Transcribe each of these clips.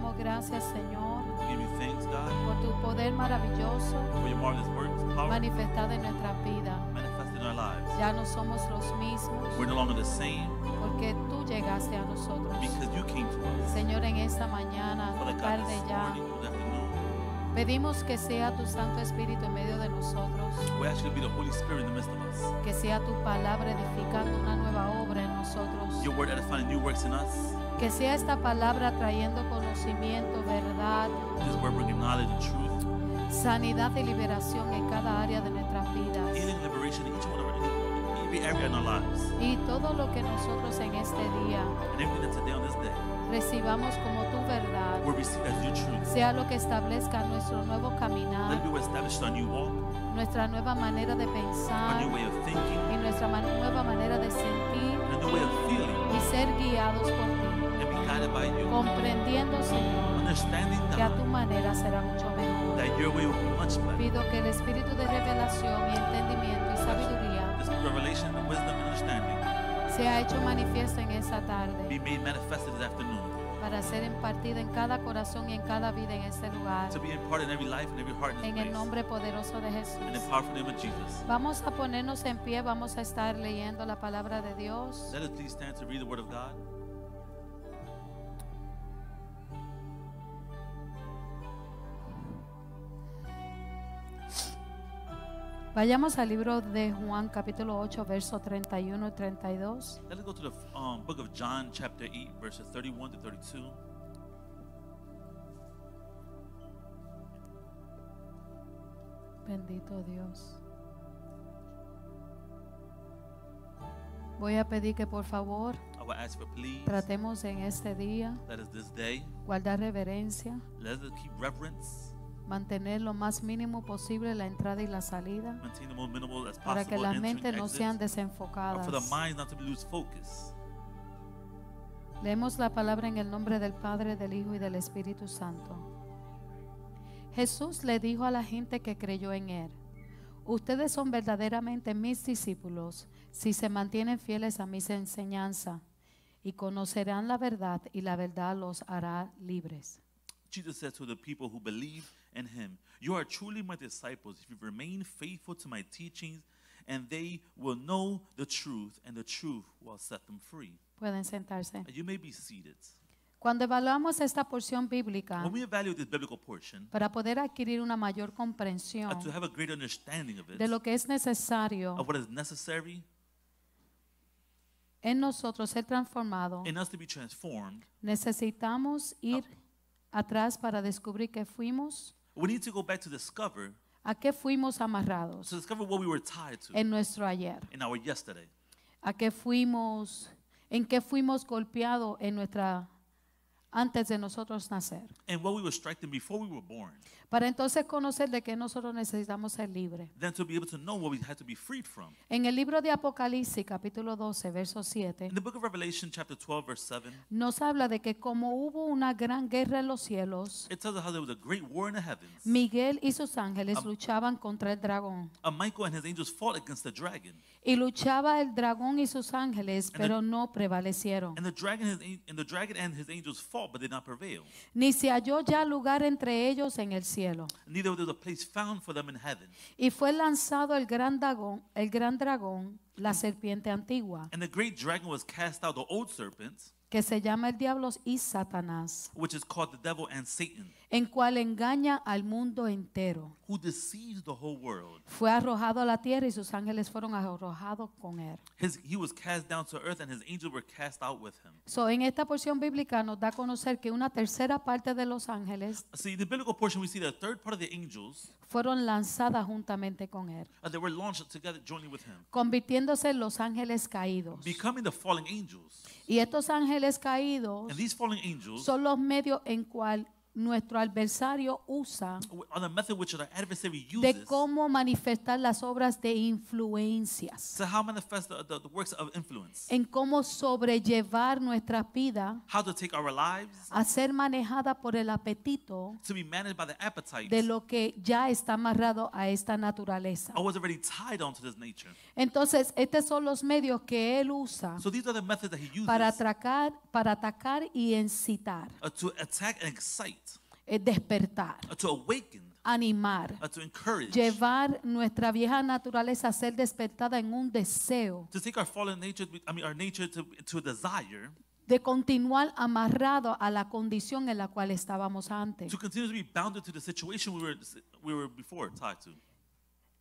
damos gracias, Señor, We give you thanks, God, por tu poder maravilloso for your marvelous works, power manifestado en nuestra vida. manifested in our lives. Ya no somos los mismos We're no longer the same porque tú llegaste a nosotros. because you came to us. Señor, en esta mañana, Father God, tarde this ya, morning, this afternoon, pedimos que sea tu Santo Espíritu en medio de nosotros, we ask you to be the Holy Spirit in the midst of us. que sea tu palabra edificando una nueva obra en nosotros, Your word edifying new works in us. que sea esta palabra trayendo conocimiento, verdad, This word bringing knowledge and truth, sanidad y liberación en cada área de nuestras vidas. healing, liberation in each one of our, in every area in our lives. Y todo lo que nosotros en este día And everything that's today on this day, recibamos como tu verdad, we receive as your truth. sea lo que establezca nuestro nuevo Let caminar, it be what established our new walk, nuestra nueva manera de our pensar new way of thinking, y nuestra nueva manera de sentir and a new way of feeling, y ser guiados por ti, and be guided by you. comprendiendo, Señor, Understanding, que a God, tu manera será mucho mejor. that your way will be much better. Pido que el espíritu de revelación y entendimiento y sabiduría This revelation, and wisdom, and understanding sea hecho manifiesto en esa be tarde made manifested this afternoon, para ser impartida en cada corazón y en cada vida en este lugar. to be imparted in every life and every heart in En this el place. nombre poderoso de In the Jesús. powerful name of Jesus. Vamos a ponernos en pie, vamos a estar leyendo la palabra de Dios. Let us please stand to read the word of God. Vayamos al libro de Juan capítulo 8 versos 31 y 32. Let us go to the book of John, chapter 8, verses 31 to 32. Bendito Dios. Voy a pedir que por favor I will ask for please, tratemos en este día let us this day, guardar reverencia, let us keep reverence, mantener lo más mínimo posible la entrada y la salida maintain the most minimal as para que possible, las entering, mentes no exit, sean and desenfocadas. for the minds not to lose focus. Leemos la palabra en el nombre del Padre, del Hijo y del Espíritu Santo. Jesús le dijo a la gente que creyó en él: ustedes son verdaderamente mis discípulos si se mantienen fieles a mis enseñanzas, y conocerán la verdad y la verdad los hará libres. Jesus said to the people who believe in him, you are truly my disciples if you remain faithful to my teachings, and they will know the truth, and the truth will set them free. Pueden sentarse. And you may be seated. Cuando evaluamos esta porción bíblica, When we evaluate this biblical portion, para poder adquirir una mayor comprensión to have a great understanding of it, de lo que es necesario of what is necessary en nosotros ser transformado, in us to be transformed, necesitamos ir atrás para descubrir que fuimos, we need to go back to discover, a qué fuimos amarrados to discover what we were tied to en nuestro ayer, in our yesterday, a qué fuimos, en qué fuimos golpeados en nuestra antes de nosotros nacer, and what we were striking before we were born, para entonces conocer de que nosotros necesitamos ser libres. then to be able to know what we had to be freed from. En el libro de Apocalipsis, capítulo 12, verso 7, In the book of Revelation, chapter 12, verse 7, nos habla de que como hubo una gran guerra en los cielos, it tells us how there was a great war in the heavens. Miguel y sus ángeles luchaban contra el dragón. Michael and his angels fought against the dragon, Y luchaba el dragón y sus ángeles, pero no prevalecieron. and the dragon and his angels fought, but did not prevail. Ni se halló ya lugar entre ellos en el cielo. Neither was there a place found for them in heaven. Y fue lanzado el gran dragón, la serpiente antigua, And the great dragon was cast out, the old serpent, que se llama el diablo y Satanás, which is called the devil and Satan, en cual engaña al mundo entero. who deceives the whole world. Fue arrojado a la tierra y sus ángeles fueron arrojados con él. He was cast down to earth, and his angels were cast out with him. So, en esta porción bíblica nos da a conocer que una tercera parte de los ángeles See, the biblical portion, we see the third part of the angels, fueron lanzadas juntamente con él, they were launched together, joining with him, convirtiéndose en los ángeles caídos. becoming the fallen angels. Y estos ángeles caídos And these fallen angels son los medios en cual nuestro adversario usa on the method which our adversary de uses cómo manifestar las obras de influencias, to how manifest the works of influence, en cómo sobrellevar nuestra vida how to take our lives a ser manejada por el apetito to be managed by the appetite de lo que ya está amarrado a esta naturaleza. or was already tied onto this nature. Entonces, estos son los medios que él usa So these are the methods that he uses para atacar y incitar, to attack and excite, despertar, to awaken, animar, to encourage, llevar nuestra vieja naturaleza a ser despertada en un deseo to take our fallen nature, our nature to a desire de continuar amarrado a la condición en la cual estábamos antes. to continue to be bounded to the situation we were before tied to.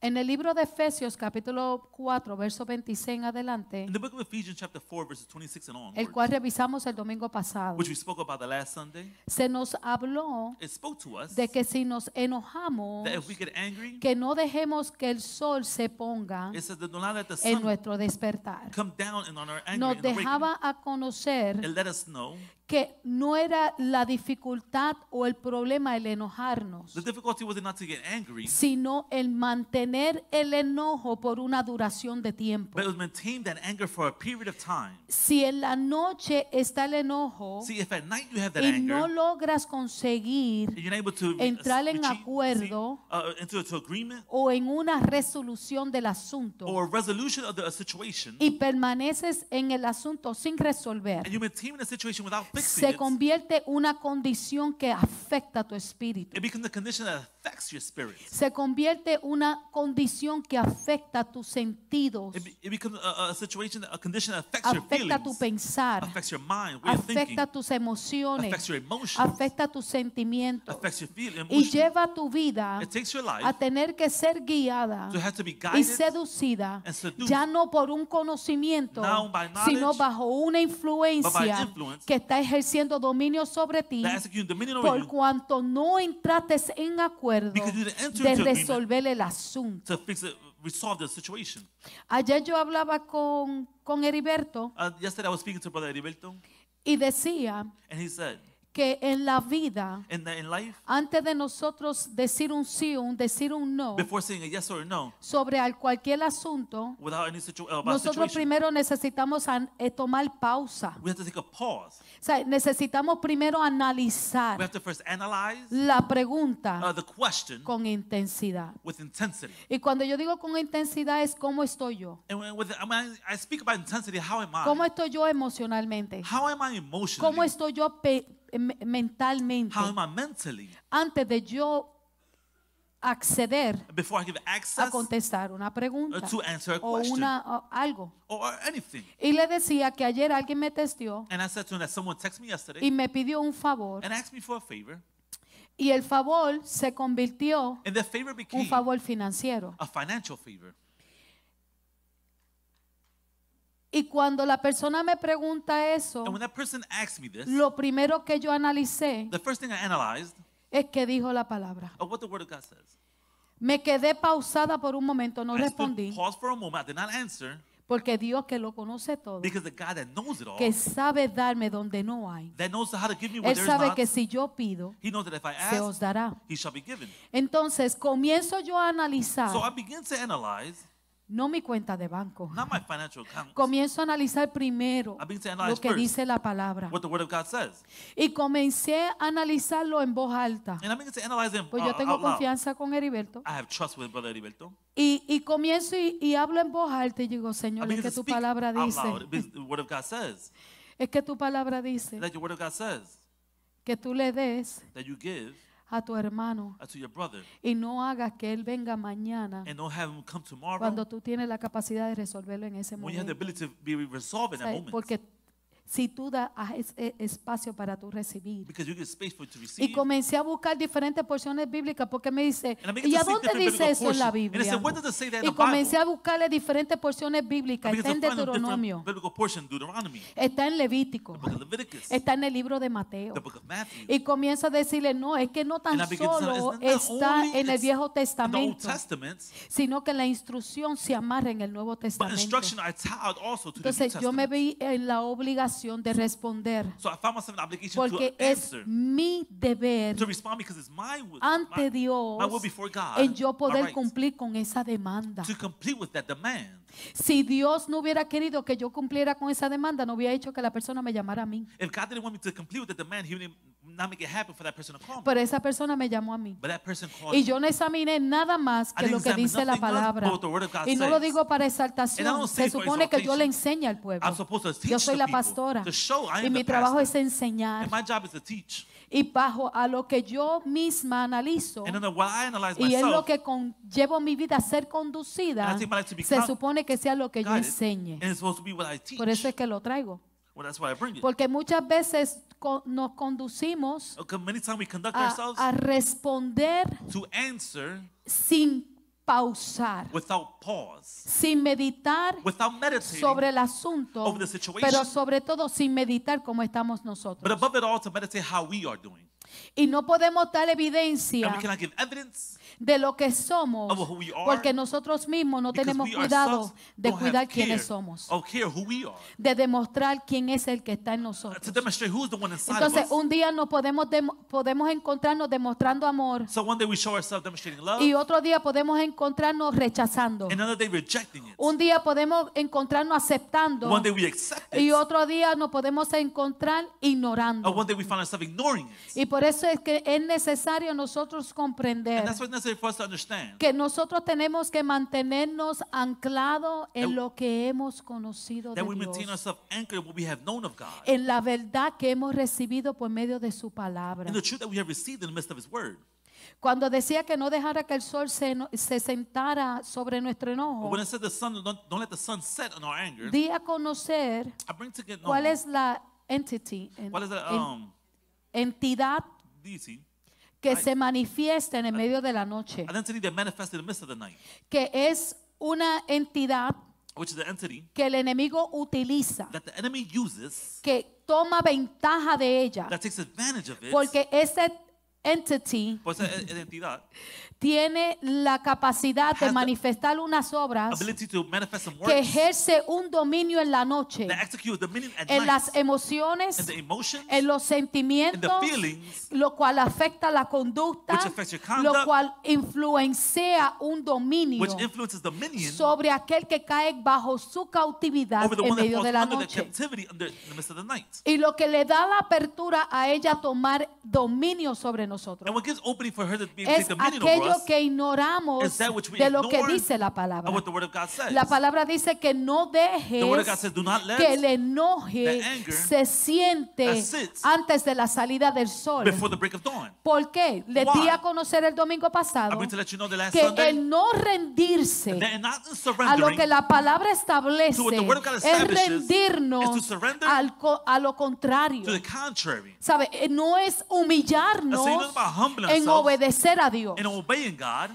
En el libro de Efesios capítulo 4, verso 26 en adelante, In the book of Ephesians chapter 4 verses 26 and el onwards, cual revisamos el domingo pasado, which we spoke about the last Sunday, se nos habló it spoke to us de que si nos enojamos, that if we get angry, que no dejemos que el sol se ponga it says that do not let the en sun nuestro despertar. come down and on our anger Nos and awakening. dejaba a conocer It let us know que no era la dificultad o el problema el enojarnos, the difficulty was not to get angry, sino el mantener el enojo por una duración de tiempo. but it was maintain that anger for a period of time. Si en la noche está el enojo See, if at night you have that y anger, no logras conseguir and you're not able to entrar en acuerdo into agreement o en una resolución del asunto or resolution of the situation, y permaneces en el asunto sin resolver, and you maintain the situation without fixing se it, convierte una condición que afecta a tu espíritu. it becomes a condition that affects your spirit. Se convierte una condición que afecta tus sentidos, It becomes a situation, a condition that affects your afecta tu feelings, pensar, affects your mind, way of thinking, afecta tus emociones, affects your emotions, afecta tus sentimientos affects your y emotions. lleva tu vida It takes your life a tener que ser guiada to have to be y guided seducida, and seduced, ya no por un conocimiento, now by knowledge, sino bajo una influencia influence que está ejerciendo dominio sobre ti, that execute dominion over por you cuanto no entraste en acuerdo because you didn't enter de into agreement resolver el asunto. to fix it, resolve the situation. Ayer yo hablaba con Heriberto Yesterday I was speaking to Brother Heriberto, y decía and he said, que en la vida, in life, antes de nosotros decir un sí o decir un no before saying a yes or a no, sobre cualquier asunto, without any about nosotros situation, primero necesitamos tomar pausa. we have to take a pause. O sea, necesitamos primero We analizar have to first analyze la pregunta the question con intensidad. with intensity. Y cuando yo digo con intensidad es cómo estoy yo. And when I speak about intensity, how am I? ¿Cómo estoy yo emocionalmente? How am I ¿Cómo emotionally? estoy yo mentalmente? How am I mentally? Antes de yo acceder Before I give a access contestar una pregunta to answer a o question algo. or anything. Y le decía que ayer alguien me testió And I said to him that someone texted me y yesterday me pidió un favor and asked me for a favor, y el favor se convirtió and the favor en became un favor financiero. a financial favor. Y cuando la persona me pregunta eso, And when that person asked me this, lo primero que yo analicé the first thing I analyzed es que dijo la palabra. of what the Word of God says. Me quedé pausada por un momento, no I stood respondí, paused for a moment. I did not answer porque Dios que lo conoce todo, because the God that knows it all, que sabe darme donde no hay, that knows how to give me what Él there is sabe not, que si yo pido, He knows that if I se os ask, dará. He shall be given. Entonces comienzo yo a analizar, So I begin to analyze, no mi cuenta de banco, not my financial accounts, comienzo a analizar primero I begin to lo analyze que first dice la palabra. what the Word of God says. Y comencé a analizarlo en voz alta. And I begin to analyze them Pues yo tengo out loud. confianza con Heriberto. I have trust with Brother Heriberto. Y comienzo y hablo en voz alta y digo, I Señor, es begin que to tu speak palabra out dice, loud because the Word of God says, es que tu palabra dice that your Word of God says, que tú le des that you give a tu hermano to your brother y no hagas que él venga mañana and don't have him come tomorrow cuando tú tienes la capacidad de resolverlo en ese when you have the momento. ability to be resolved in that ¿Sabes? moment. Porque si tú das espacio para tú recibir. Because you get space for it to Y receive. comencé a buscar diferentes porciones bíblicas porque me dice, And I began ¿y to a seek dónde different dice biblical eso en la portions. And I Biblia? said, where does it say that in Y the comencé Bible? a buscarle diferentes porciones I bíblicas. began Está en to find a Deuteronomio, different biblical portion, Deuteronomy, está en Levítico, the book of Leviticus, está en el libro de Mateo. the book of Matthew. Y comienzo a decirle, no, es que no tan And I began to say, solo it's not está only en el it's Viejo in the Old Testamento, Testament, sino que la instrucción se amarra en el Nuevo but Testamento. instruction are tied also to the New Entonces yo me Testament. vi en la obligación obligación de responder, So I found myself an obligation porque to es answer, mi deber to respond, because it's my will, ante my Dios will before God, en yo my poder right, cumplir con esa demanda. to complete with that demand. Si Dios no hubiera querido que yo cumpliera con esa demanda, no hubiera hecho que la persona me llamara a mí. If God didn't want me to complete with the demand, He would not make it happen for that person to call me. Pero esa persona me llamó a mí. But that person called Y me. yo no examiné nada más I que didn't lo que examine dice la nothing else palabra. but what the word of God Y no lo says. digo para And I exaltación. don't say Se for supone que yo exaltation. le enseñe al pueblo. I'm supposed to teach Yo soy the la people, pastora. to show I Y am mi the trabajo pastor. es enseñar. And my job is to teach. Y bajo a lo que yo misma analizo, And then while I analyze y es lo myself, que llevo mi vida a ser conducida, And I take my life to be se supone que sea lo que yo guided, enseñe. and it's supposed to be what I teach. Por eso es que lo traigo. Well, that's why I bring it. Porque muchas veces nos conducimos Okay, many times we conduct a ourselves responder to answer sin pausar, without pause, sin meditar without meditating, sobre el asunto, over the situation, pero sobre todo sin meditar cómo estamos but nosotros. above it all to meditate how we are doing. Y no podemos dar And evidencia we cannot give evidence de lo que somos, of who we are, porque nosotros mismos no because tenemos we cuidado ourselves de don't cuidar have quiénes care somos, of care who we are, de demostrar quién es el que está en to nosotros. demonstrate who's the one inside Entonces, of us. un día nos podemos encontrarnos demostrando amor So one day we show ourselves demonstrating love, y otro día podemos encontrarnos rechazando. another day rejecting it. Un día podemos encontrarnos aceptando One day we accept y it, otro día nos podemos encontrar or ignorando. one day we find ourselves ignoring it. Y por eso es que es necesario nosotros comprender And that's what's necessary for us to understand. que nosotros tenemos que mantenernos anclados en That- lo que hemos conocido de That we maintain Dios, ourselves anchored in what we have known of God, en la verdad que hemos recibido por medio de su palabra. in the truth that we have received in the midst of His Word. Cuando decía que no dejara que el sol se sentara sobre nuestro enojo, When it said the sun, don't let the sun set on our anger, di a conocer I bring to get cuál known es la what is that entidad deity, que Right. se manifiesta en el medio de la noche, an entity that manifests in the midst of the night, que es una entidad which is the entity que el enemigo utiliza, that the enemy uses, que toma ventaja de ella, that takes advantage of it. porque ese entity Pues esa entidad, tiene la capacidad de Has the manifestar unas obras ability to manifest some que works ejerce un dominio en la noche, that execute dominion at en night, las emociones, and the emotions, en los sentimientos, and the feelings, lo cual afecta la conducta, which affects your lo conduct, cual influencia un dominio which influences dominion sobre aquel que cae bajo su cautividad over the en one that medio falls de la under the noche. captivity in the midst of the night. Y lo que le da la apertura a ella a tomar dominio sobre nosotros And what gives opening for her to be able to es take dominion over aquello us que ignoramos is that which we de lo que ignore dice la of palabra. what the Word of God says. La palabra dice que no The Word of God dejes says, do not let que el enoje the anger se siente that sits antes de la salida del sol. before the break of dawn. ¿Por qué? Les Why? di a conocer el domingo I'm pasado going to let you know the last que Sunday el no rendirse that not a lo surrendering que la palabra establece to what the Word of God es establishes rendirnos is to surrender a lo contrario. to the contrary. ¿Sabe? No es humillarnos That's not about humbling en ourselves obedecer a Dios. and obeying God.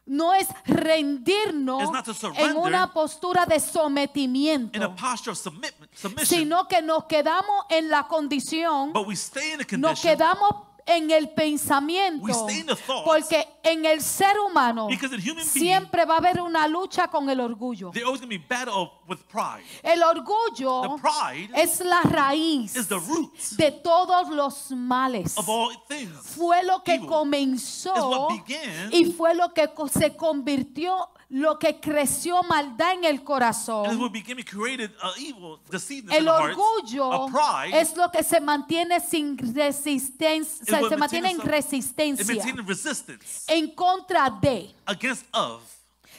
No es rendirnos It's not to en surrender una postura de In a sometimiento, posture of submission, sino que nos quedamos en la condición, but we stay in a nos condition quedamos en el pensamiento, We stay in the thoughts. porque en el ser humano because in human being siempre va a haber una lucha con el orgullo. there's always going to be battle with pride. El orgullo The pride es la raíz is the root de todos los males. of all things. Fue lo que evil. Is comenzó what began. y fue lo que se convirtió, lo que creció maldad en el And corazón. what became created evil, deceitedness in El the hearts, orgullo a pride, es lo que se mantiene sin resistencia, is what se mantiene en it resistencia maintained resistance en contra de. against of.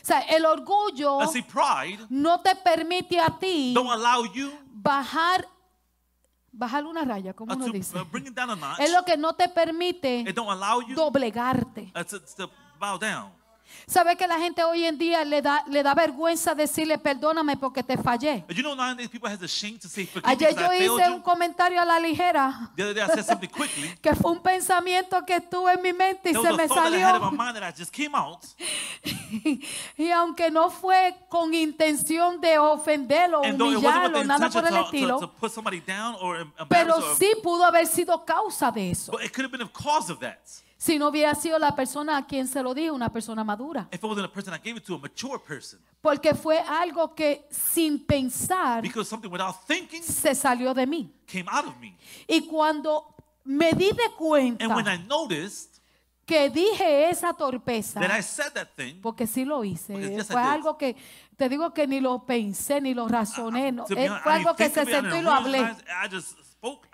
O sea, el orgullo Let's see, pride no te permite a ti don't allow you bajar una raya, como uno to dice. bring it down a notch. Es lo que no te permite It don't allow you doblegarte. to bow down. ¿Sabe que la gente hoy en día le da vergüenza decirle perdóname porque te fallé? You know, nowadays people has the shame to say forgive me Ayer because yo I failed hice un you. comentario a la ligera The other day I said something quickly. que fue un pensamiento que estuvo en mi mente y There se was me a thought that I had in my salió. mind that I just came out. Y aunque no fue con intención de ofenderlo, And though it wasn't with humillarlo, the nada por el intention to estilo, put somebody down or embarrass pero or, sí pudo haber sido causa de eso. but it could have been a cause of that. Si no hubiera sido la persona a quien se lo dije, una persona madura. If it wasn't a person I gave it to, a mature person. Porque fue algo que sin pensar Because something without thinking se salió de mí. came out of me. Y cuando me di de cuenta And when I noticed que dije esa torpeza, that I said that thing, porque sí lo hice, Because yes, I fue did. algo que te digo que ni lo pensé ni lo razoné, no, to be honest, fue I algo didn't que think se of it, I sentó y didn't lo hablé. realize it, I just spoke,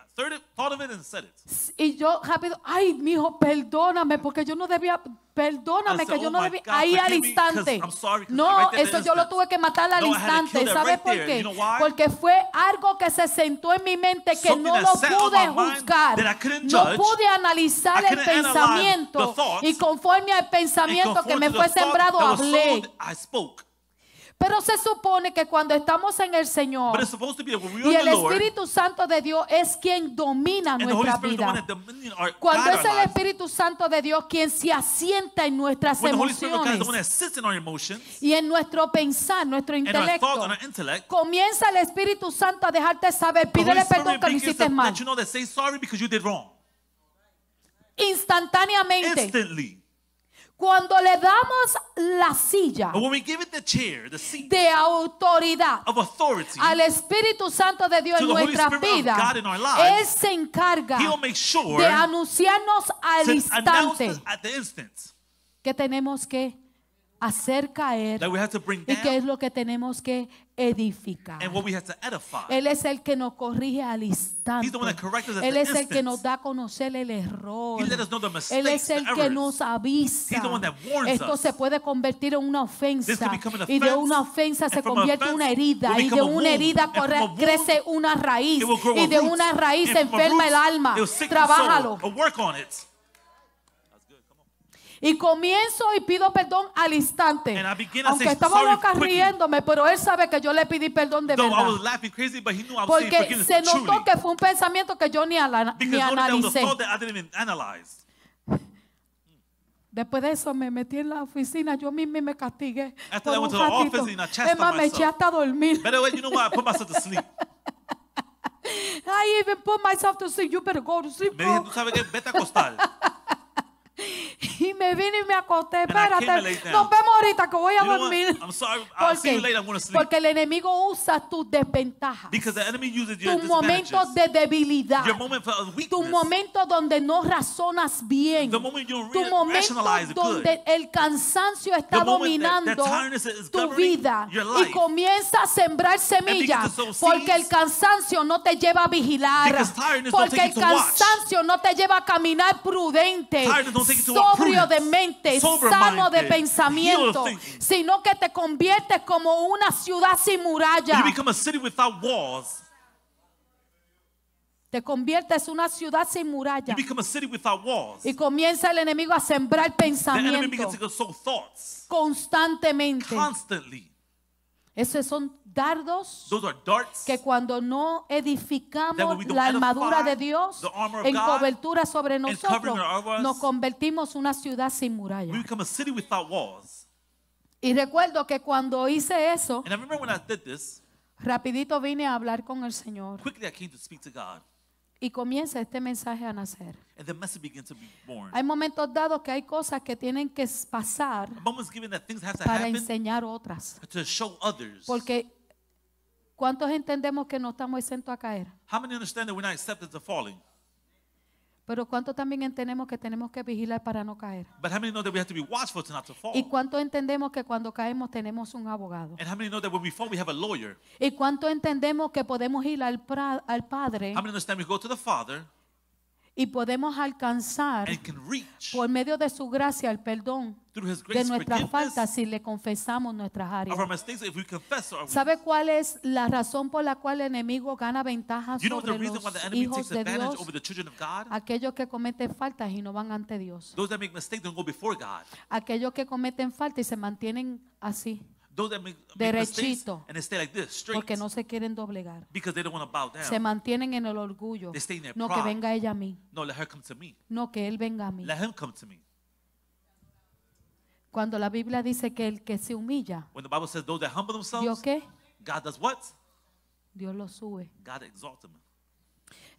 thought of it and said it. Y yo rápido, ay, mijo, perdóname, porque yo no debía, perdóname, I que said, yo "Oh no my debía, God, ahí al forgive me, 'cause instante. I'm sorry, 'cause No, right there at eso the yo lo instant. tuve que matar al No, I had to kill instante. that ¿Sabe right por there. qué? You know why? Porque fue algo que se sentó en mi mente que Something no that lo sat on pude my mind juzgar. that I couldn't No judge. pude analizar I el couldn't analyze pensamiento. the thoughts. Y conforme al And pensamiento que conform me to the fue thought sembrado, that was hablé. sown, I spoke. Pero se supone que cuando estamos en el Señor But it's supposed to be that when we're y in el the Lord, Espíritu Santo de Dios es quien domina and the Holy nuestra Spirit is the one vida. that dominion our Cuando guide es our el lives. Espíritu Santo de Dios quien se asienta en nuestras When the Holy Spirit of God is the one emociones that sits in our emotions y en nuestro pensar, nuestro and our thoughts intelecto, and our intellect, comienza el Espíritu Santo a dejarte saber, the Holy pídele perdón Spirit que lo begins hiciste to mal. let you know that say sorry because you did wrong. Instantáneamente. Instantly. Cuando le damos la silla But when we give it the chair, the seat de autoridad of authority, al Espíritu Santo de Dios to en the Holy nuestra Spirit of vida, God in our lives, Él se encarga He'll make sure de anunciarnos al to announce instante this at the instant que tenemos que hacer caer that we have to bring y qué es down lo que tenemos que edificar. and what we have to edify. Él es el que nos corrige al instante. He's the one that corrects us at Él the es el que instant. nos da a conocer el error. He let us know the mistakes, Él es el the que errors. nos avisa. He's the one that warns Esto us. se puede convertir en una This ofensa can become an y de offense, una ofensa se and from convierte en offense una herida will y de become a una wound, herida and from a wound, crece una raíz it will grow y a de root, una raíz and se from a enferma root, el alma. it will sicken the Trabájalo. soul. Work on it. Y comienzo y pido perdón al instante. And I begin to Aunque say estaba sorry loca quickly. riéndome, pero él sabe que yo le pedí perdón de Though I verdad. was laughing crazy, but he knew I was saying Porque forgiveness se truly. notó que fue un pensamiento que yo ni Because notice that was a analicé. thought that I didn't even analyze. Después de eso me metí en la oficina, yo misma me castigué. After that, I por went un to the ratito. office and I chastised Es más, me myself. eché hasta a dormir. By the way, you know what? I put myself to sleep. I even put myself to sleep. You better go to sleep. Me dije, Bro. tú sabes qué, vete a acostar. Y me vine y me acosté. I came and Espérate, laid down. nos vemos ahorita que voy a You know what? dormir. I'm sorry. ¿Por I'll see you qué? later. I'm going to sleep. Porque el enemigo usa tus desventajas, Because the enemy uses your tus momentos disadvantages. de debilidad, Your moment of tu weakness. momento donde no razonas bien, The moment you tu don't momento rationalize good. donde el cansancio está The moment that dominando tiredness is tu governing vida your y life. comienza a sembrar semillas, begin to sow porque el seeds. cansancio no te lleva a vigilar, Because tiredness don't porque take el you to watch. cansancio no te lleva a caminar prudente, Tiredness don't take you to walk sobrio de prudent, mente, sober-minded, sano de pensamiento, healed thinking. sino que te conviertes como una ciudad sin muralla. You become a city without walls. Te conviertes en una ciudad sin You muralla. become a city without walls. Y comienza el enemigo a sembrar The enemy begins pensamientos to sow thoughts constantemente. constantly. Esos son dardos Those are darts que cuando no that edificamos when we don't la armadura edify de Dios the armor of en God cobertura sobre and nosotros, covering our nos convertimos en una ciudad sin we muralla. become a city without walls. Y recuerdo que cuando hice eso, And I remember when I did this, rapidito vine a hablar con el Señor quickly I came to speak to God. y comienza este mensaje a nacer. And the message began to be born. Hay momentos dados que hay cosas que tienen que pasar Moments given that things have to para happen enseñar otras. to show others. Porque ¿cuántos entendemos que no estamos exentos a caer? How many understand that we're not accepted to falling? Pero ¿cuántos también entendemos que tenemos que vigilar para no caer? But how many know that we have to be watchful to not to fall? ¿Y cuántos entendemos que cuando caemos tenemos un abogado? And how many know that when we fall, we have a lawyer? ¿Y cuántos entendemos que podemos ir al Padre How many understand we go to the Father y podemos alcanzar and can reach por medio de su gracia el perdón through His de grace nuestras faltas forgiveness si le confesamos nuestras of áreas? our mistakes if we confess our ¿Sabe cuál es la razón por la cual el enemigo gana ventaja You know the sobre reason why the los enemy hijos takes de advantage Dios? over the children of God? Aquellos que cometen faltas y no van ante Dios. Those that make mistakes don't go before God. Aquellos que cometen faltas y se mantienen así, Those that make mistakes derechito, and they stay like this, straight, porque no se quieren doblegar. because they don't want to bow Se down. mantienen en el orgullo. They stay in their No que pride. venga ella a mí, No, let her come to me. no que él venga a mí. Let him come to me. Cuando la Biblia dice que el que se humilla, When the Bible says those that humble ¿Dios themselves, qué? God does what? Dios lo sube. God exalts them.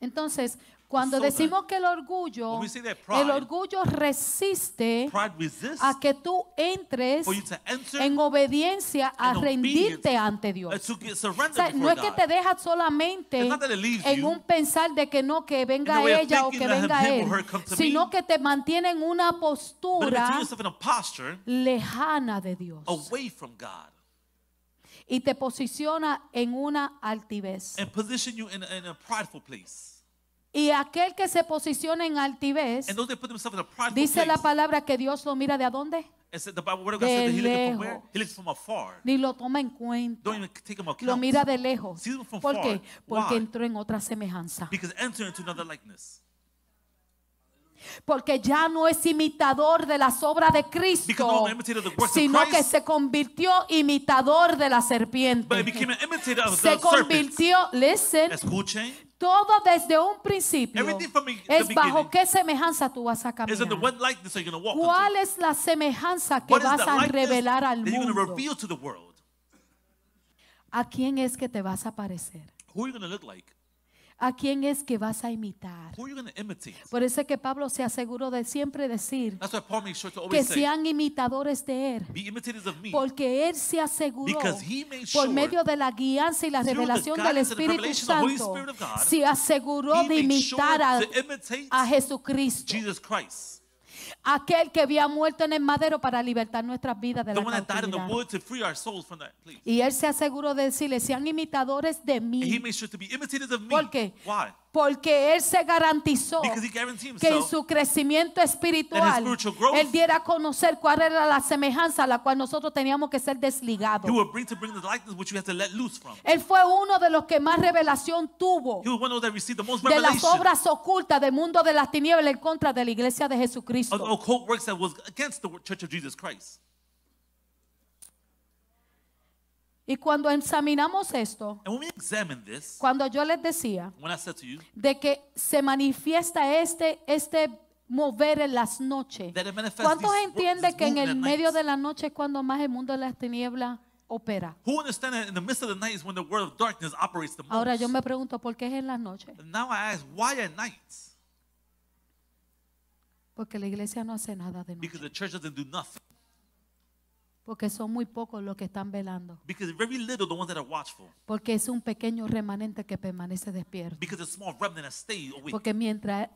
Entonces, cuando So decimos que el orgullo, when we say that pride, el orgullo resiste pride resists a que tú entres for you to enter en obediencia a in rendirte obedience, ante Dios. to get O surrendered sea, no before es que God. te dejas solamente It's not that it leaves en you un pensar de que no, que in venga the way of ella o thinking que that venga him él, or her come to sino me, que te mantiene en una but postura maintain yourself in a posture lejana de Dios away from God y te posiciona en una altivez. and position you in a prideful place. Y aquel que se posiciona en altivez, And those that put themselves in a prideful dice la place, palabra que Dios lo mira de a dónde, and said, the Bible word of God said that he looked from where? lejos. He looks from afar. ni lo toma en cuenta, Don't even take him account. lo mira de lejos. See them from ¿Por far. qué? Porque Why? entró en otra semejanza. Because enter into another likeness. Porque ya no es imitador de las obras de Because no Cristo, longer imitator of the works of sino que Christ, se convirtió imitador de la but serpiente. he became an imitator of Se the serpent. convirtió, listen, Escuchen. todo desde un principio Everything from the es bajo beginning qué semejanza tú vas a is in the caminar. what likeness are you going to walk ¿Cuál into? es la semejanza que What is vas the a likeness revelar al that you're going to mundo? reveal to the world? ¿A quién es que te vas a parecer? Who are you going to look like? ¿A quién es que vas a imitar? Who are you going to imitate? Por eso es que Pablo se aseguró de siempre decir That's why Paul makes sure to que always say, sean imitadores de él. be imitators of me. Porque él se aseguró Because he made por sure medio de la guianza y la through the revelación del guidance and the Espíritu revelation of the Holy Santo, Spirit of God, se aseguró he de made sure imitar to imitate a Jesucristo, Jesus Christ, aquel que había muerto en el madero para libertar nuestras vidas de the la one that died in the cautividad. wood to free our souls from that place. Y él se aseguró de decirle, sean imitadores de And he mí. made sure to be imitators of me. ¿Por qué? Why? Porque él se garantizó Because he guaranteed que en himself su crecimiento espiritual spiritual growth, él diera a conocer cuál era la semejanza a la cual nosotros teníamos que ser he desligados. will bring the likeness which you have to let loose from. Él fue uno de los que más revelación tuvo He was one of those that received the most de las revelation obras ocultas del mundo de las tinieblas en contra de la iglesia de of the Jesucristo. occult works that was against the Church of Jesus Christ. Y cuando examinamos esto, And when we examine this, cuando yo les decía when I said to you de que se manifiesta este mover en las noches, that it manifests ¿cuántos these entienden que en movement el at medio nights, de la noche es cuando más el mundo de las tinieblas opera? who understand that in the midst of the night is when the world of darkness operates the most? Ahora yo me pregunto, ¿por qué es en las noches? And now I ask, why at nights? Porque la iglesia no hace nada de Because noche. the church doesn't do nothing. Porque son muy pocos los que están velando. Because very little the ones that are watchful. Porque es un pequeño remanente que permanece despierto. Because a small remnant has stayed awake. Porque mientras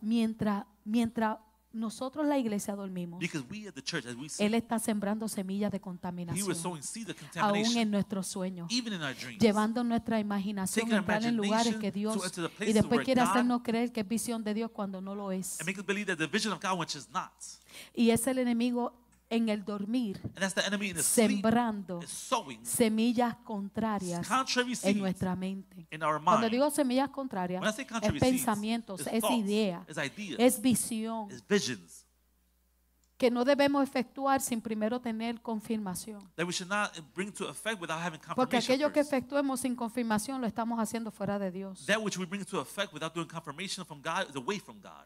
nosotros la iglesia dormimos, Because we at the church, as we see, Él está sembrando semillas de he contaminación, was sowing seeds of aún contamination, en nuestros sueños, even in our dreams. llevando nuestra imaginación Taking a our entrar en lugares imagination que Dios, to enter the places y después where quiere God- hacernos creer que es visión de Dios cuando no lo es. And make us believe that the vision of God, which is not. Y es el enemigo en el dormir, And that's the enemy in the sleep, sembrando is sowing semillas contrarias contrary en seeds nuestra mente. in our Cuando mind. digo semillas contrarias, When I say es contrary seeds, pensamientos, it's es thoughts, idea, it's ideas, es visión, it's visions que no debemos efectuar sin primero tener confirmación. that we should not bring to effect without having Porque confirmation aquello que first. efectuemos sin confirmación lo estamos haciendo fuera de Dios. That which we bring to effect without doing confirmation from God is away from God.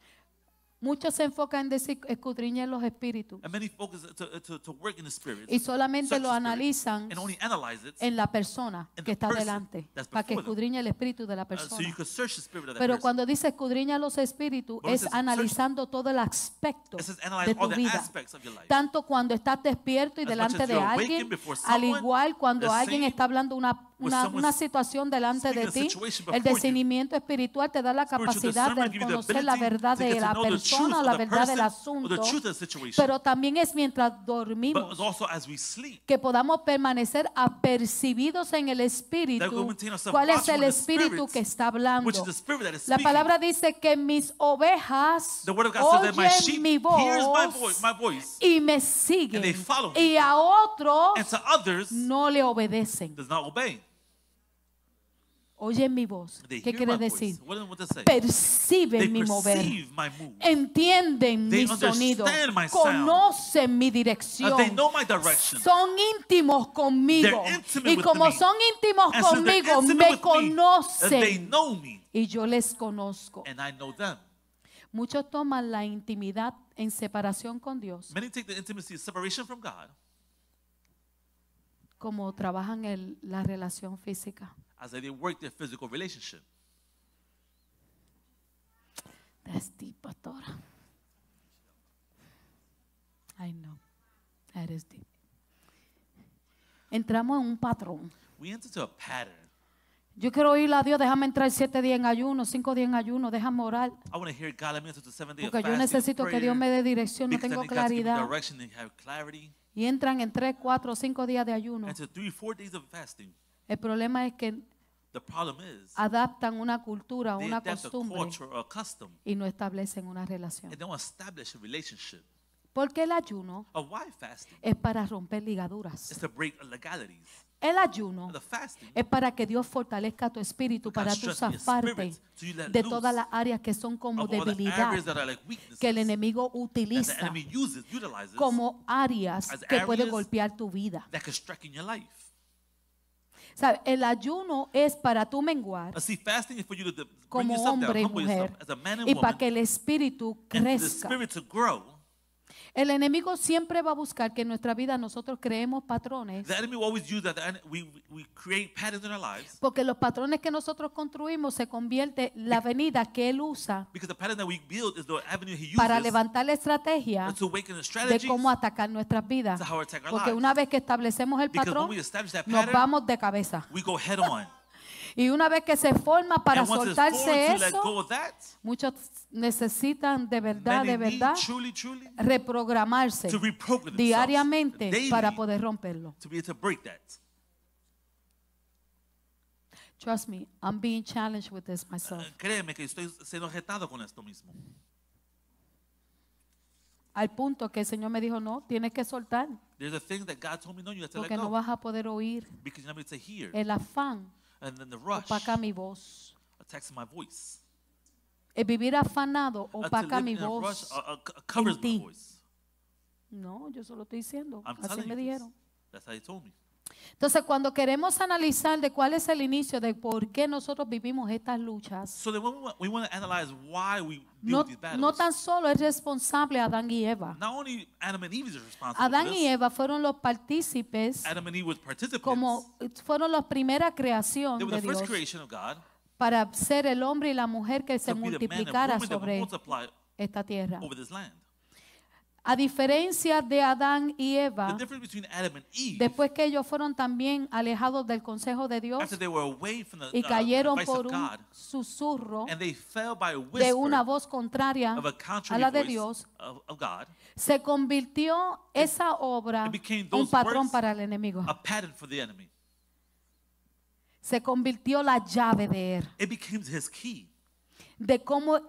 Muchos se enfocan en decir escudriñen los espíritus And many focus to work in the spirit. y solamente search lo the spirit, analizan and only analyze it en la persona in que the está person delante that's para que before them. escudriñe el espíritu de la So persona. you can search the spirit of that Pero person. cuando dice escudriña los espíritus But it es says analizando todo el aspecto It says de analyze tu all the vida. aspects of your life. Tanto cuando estás despierto y As much delante as de you're alguien, awakened before al someone, igual cuando the alguien same está hablando una someone's situación delante de speaking a ti, situation el before you. discernimiento espiritual te da la Spiritual capacidad discernment de give you the conocer la ability verdad to de get to la know the persona truth o of la the verdad del person or the asunto, truth of the situation. pero también es mientras But dormimos also as we sleep, que podamos permanecer apercibidos en el that we espíritu. maintain ourselves ¿Cuál es watchful el in the espíritu spirit, que está hablando? which is the spirit that is La speaking. palabra dice que mis ovejas The word of God says that my oyen sheep mi hears voz my voice, y me siguen, and they follow me. y a otros and to others no le obedecen. does not obey. Oyen mi voz. They ¿Qué hear quiere my decir? voice. What does it say? Perciben They mi mover. perceive my move. Entienden They mi sonido. understand my sound. Conocen mi dirección. They know my direction. Son íntimos conmigo. They're intimate Y with como me. son íntimos And since they're conmigo, intimate me with me, they conocen. know me, Y yo les conozco. and I know them. Muchos toman la intimidad en separación con Dios Many take the intimacy of separation from God como trabajan la relación física. as they work their physical relationship. That's deep, pastora. I know. That is deep. Entramos en un patrón. We enter into a pattern. Yo quiero oírle a Dios, déjame entrar 7 días en ayuno, 5 días en ayuno, déjame orar. I want to hear God. Let me enter to 7 days of Porque yo fasting necesito and que Dios prayer, me dé dirección, no because I tengo need God to give me claridad. direction and have clarity. Y entran en 3, 4, 5 días de ayuno. And to 3, 4 days of fasting. El problema es que The problem is adaptan una cultura, they una adapt a costumbre culture or a custom y no establecen una relación. and don't establish a relationship. Porque el ayuno Why fasting? es para romper ligaduras. It's to break legalities. El ayuno The fasting es para que Dios fortalezca tu espíritu, God para tú strengthens your zafarte spirit, so you let de loose todas las áreas que son como of all the debilidad areas that are like weaknesses que el enemigo that the utiliza enemy utilizes como áreas as que puede areas golpear tu vida. that can strike in your life. ¿Sabe? El ayuno es para tú menguar See, fasting is for you to bring como yourself down, hombre y humble yourself mujer as a man and y para woman, que el espíritu and for the crezca. spirit to grow. El enemigo siempre va a buscar que en nuestra vida nosotros creemos patrones, The enemy will always use that. We create patterns in our lives porque los patrones que nosotros construimos se convierte la avenida que él usa because the pattern that we build is the avenue he para uses levantar la estrategia to awaken the de strategies. cómo atacar nuestras vidas. to how to attack our Porque lives. una vez que establecemos el Because when patrón, we establish that nos pattern, vamos de cabeza. we go head on. Y una vez que se forma para And once it's formed soltarse to let eso, go of that, muchos necesitan de many need verdad, truly reprogramarse to reprogram themselves diariamente daily para poder romperlo. to be able to break that. Trust me, I'm being challenged with this myself. Créeme que estoy siendo retado con esto mismo. Al punto que el Señor me dijo, no, tienes que soltar, There's a thing that God told me, no, you have to let porque no go vas a poder oír because you're not able to hear. el afán, And then the rush opaca mi voz. attacks my voice. El vivir afanado To opaca live mi in a rush voz. covers en my ti. voice. No, yo solo estoy diciendo, I'm así telling me you this. dijeron. That's how he told me. Entonces, cuando queremos analizar de cuál es el inicio de por qué nosotros vivimos estas luchas, So then when we want to analyze why we deal no, with these battles, no tan solo es responsable Adán y Eva. not only Adam and Eve is responsible Adán for y this, Eva fueron los partícipes, Adam and Eve were participants. como fueron la primera creación They were de the first Dios creation of God para ser el hombre y la mujer que se to be the man and multiplicara woman that would sobre multiply esta tierra. over this land. A diferencia de Adán y The Eva, difference between Adam and Eve, después que ellos fueron también alejados del consejo de Dios after they were away from the y cayeron advice por of un God, susurro and they fell by a de una whisper voz contraria of a a contrary la de voice Dios, of God, se convirtió esa obra it became un those patrón words para el enemigo. a pattern for the enemy. Se convirtió la llave de él, It became his key. de cómo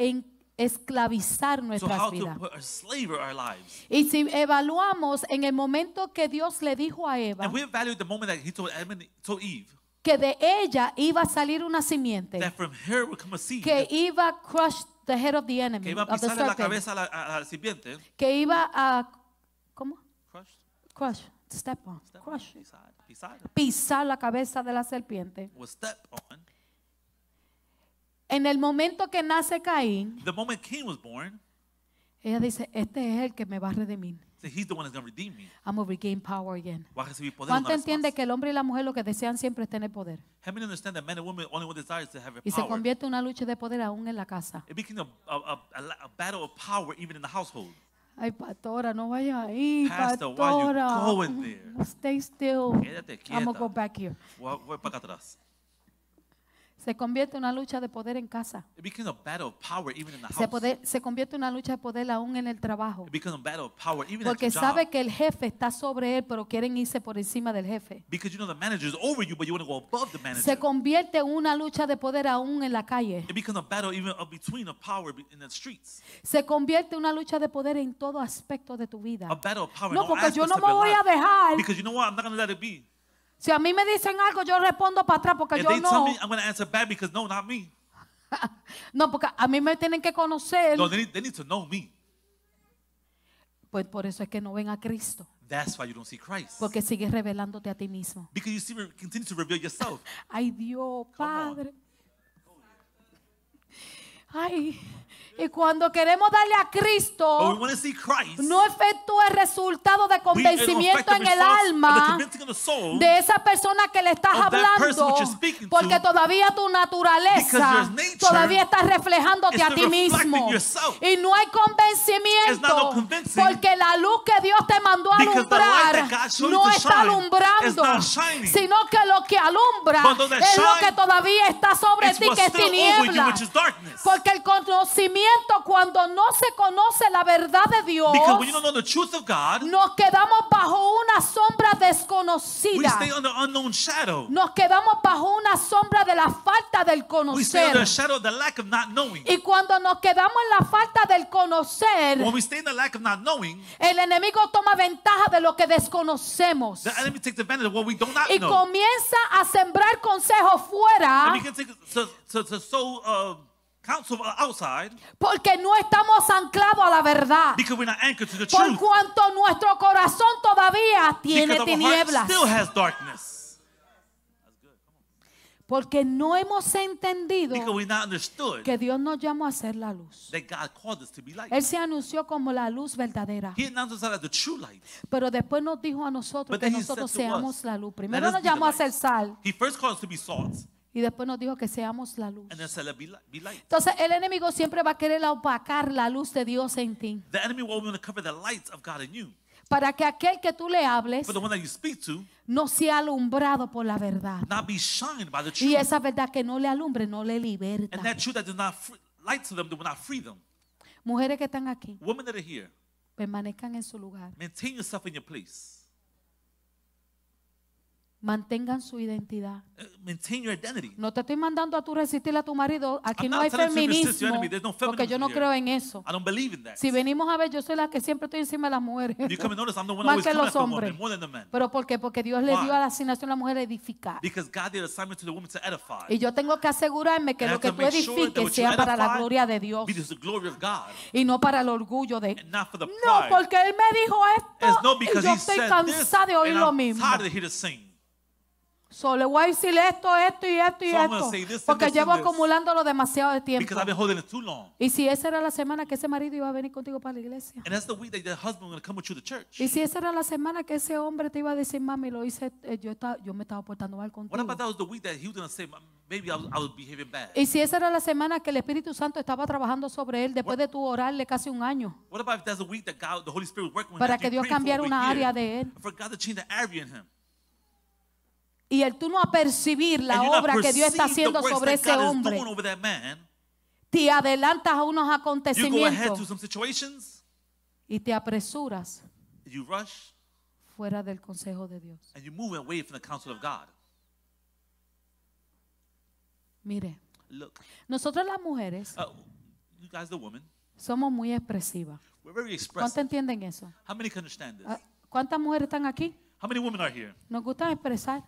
esclavizar So nuestras how to vidas. put a slave in our lives. Y si evaluamos en el momento que Dios le dijo a Eva And we evaluate the moment that he told Adam and told Eve que de ella iba a salir una simiente that from her would come a seed que iba a crush the head of the que enemy, iba a of the pisarle la serpent, cabeza a la serpiente. que iba a, ¿cómo? Crushed? Crush, step on, Step crush, pisar. pisar la cabeza de la serpiente. Was step on. En el momento que nace Caín, The moment Cain was born, ella dice, este es el que me va a redimir. so he's the one that's going to redeem me. I'm going to regain power again. Va a recibir poder ¿Cuánto una vez entiende más. que el hombre y la mujer lo que desean siempre es tener poder? How many understand that men and women only one desire is to have Y se power? convierte en una lucha de poder aún en la casa. It became a battle of power even in the household. Ay, pastora, no vaya ahí, Pastor, why you pastora. going there? Stay still. Quédate I'm going to quieta. go back here. Voy para acá atrás. Se convierte en una lucha de poder en casa. It became a battle of power even in the house. Se convierte en una lucha de poder aún en el trabajo. It became a battle of power even Porque at your sabe job. que el jefe está sobre él, pero quieren irse por encima del jefe. Because you know the manager is over you, but you want to go above the manager. Se convierte en una lucha de poder aún en la calle. It becomes a battle even between a power in the streets. Se convierte en una lucha de poder en todo aspecto de tu vida. A battle of power in No, all porque yo aspects no of me your voy a life. dejar. Because you know what? I'm not going to let it be. Si a mí me dicen algo, yo respondo para atrás porque If yo they tell no. me, I'm going to answer back because no, not me. No, porque a mí me tienen que conocer. No, they need to know me. Pues por eso es que no ven a Cristo. That's why you don't see Christ. Porque sigues revelándote a ti mismo. Because you continue to reveal yourself. Ay, Dios, Come on. Padre. Ay, Y cuando queremos darle a But we Cristo, want to see Christ. no efectúa el resultado de We convencimiento affect the en el results of the alma convincing of the soul. de esa persona que le estás Of that person hablando, which you're speaking to, porque todavía tu naturaleza because your nature todavía está reflejándote is a still ti reflecting mismo. yourself. Y no hay It's not no convencimiento, convincing, porque la luz que Dios te mandó a because the light alumbrar that God showed you no to está shine alumbrando, is not shining. sino que lo que alumbra But though that es lo que shine, todavía está sobre It's ti, what's que es still over you, tiniebla. which is darkness. Porque el conocimiento, cuando no se conoce la verdad de Dios, Because when you don't know the truth of God, nos quedamos bajo una sombra we desconocida. stay under unknown shadow. Nos quedamos bajo una sombra de la falta del We stay under conocer. the shadow of the lack of not knowing. Y cuando nos quedamos en la falta del conocer, When we stay in the lack of not knowing, el enemigo toma ventaja de lo que desconocemos. the enemy takes advantage of what we do not Y know. comienza a sembrar consejos fuera, And we can take to sow counsel outside porque no estamos anclados a la verdad. because we're not anchored to the Por truth. cuanto nuestro corazón todavía tiene Because our heart tinieblas. still has darkness. Porque no hemos entendido Because we not understood que Dios nos llamó a ser la luz. that God called us to be light. Él se anunció como la luz verdadera. He announced us as the true light. Pero después nos dijo a nosotros But que then he nosotros said to seamos us, la luz. "Let Primero us nos be the llamó a light." ser sal He first called us to be salt, y después nos dijo que seamos la luz. and then said, be light. Entonces el enemigo siempre va a querer opacar la luz de Dios en ti. The enemy will want to cover the light of God in you. Para que aquel que tú le hables For the one that you speak to, no sea alumbrado por la verdad. not be shined by the Y truth. esa verdad que no le alumbre, no le liberta. And that truth that does not light to them, that will not free them. Mujeres que están aquí, Women that are here, permanezcan en su lugar. maintain yourself in your place. Mantengan su identidad. Maintain your identity. No te estoy mandando a tú resistir a tu marido. Aquí I'm no not hay telling you to resist your feminismo, enemy. There's no porque yo no feminism creo here. en eso. I don't believe in that. Si venimos a ver, yo soy la que siempre estoy encima de las mujeres. You come and notice I'm the one Más always que coming los after hombres. women, more than the men. ¿Pero por qué? Porque Dios le Why? dio a la asignación a la mujer a edificar. Because God did assignment to the woman to edify. Y yo tengo que asegurarme que And I lo que have tú to make sure that edifiques what you sea para la edify gloria de Dios be to the glory of God, y no para el orgullo de... and not for the No, pride. porque Él me dijo It's esto not y because yo he estoy said this, cansada de oír and lo I'm mismo. tired of hearing the same. So, le voy a decir esto, esto y esto y So I'm gonna esto. say this and Porque this llevo and this. acumulándolo demasiado de tiempo. Because I've been holding it too long. Y si esa era la semana que ese marido iba a venir contigo para la iglesia. And that's the week that the husband going to come with you to church. Y si esa era la semana que ese hombre te iba a decir, mami, lo hice, yo me estaba portando mal What contigo. about that was the week that he was going to say, maybe I was behaving bad? Y si esa era la semana que el Espíritu Santo estaba trabajando sobre él después de tu orarle casi un año. What about if that's the week that God, the Holy Spirit was working with Para him, que Dios praying for cambiara over una a área year, de él. for God to change the area in him? Y el tú no a percibir la And you not obra que Dios está perceive the haciendo works sobre that ese God is hombre, doing over that man. te adelantas a unos You go ahead acontecimientos to some situations, y te apresuras you rush, fuera del consejo de Dios. and you move away from the counsel of God. Mire, Look, nosotros las mujeres you guys, the women, somos muy expresivas. we're very ¿Cuántos expressive. entienden eso? How many can understand this? Ah, ¿Cuántas mujeres están aquí? How many women are here? Nos gusta expresar.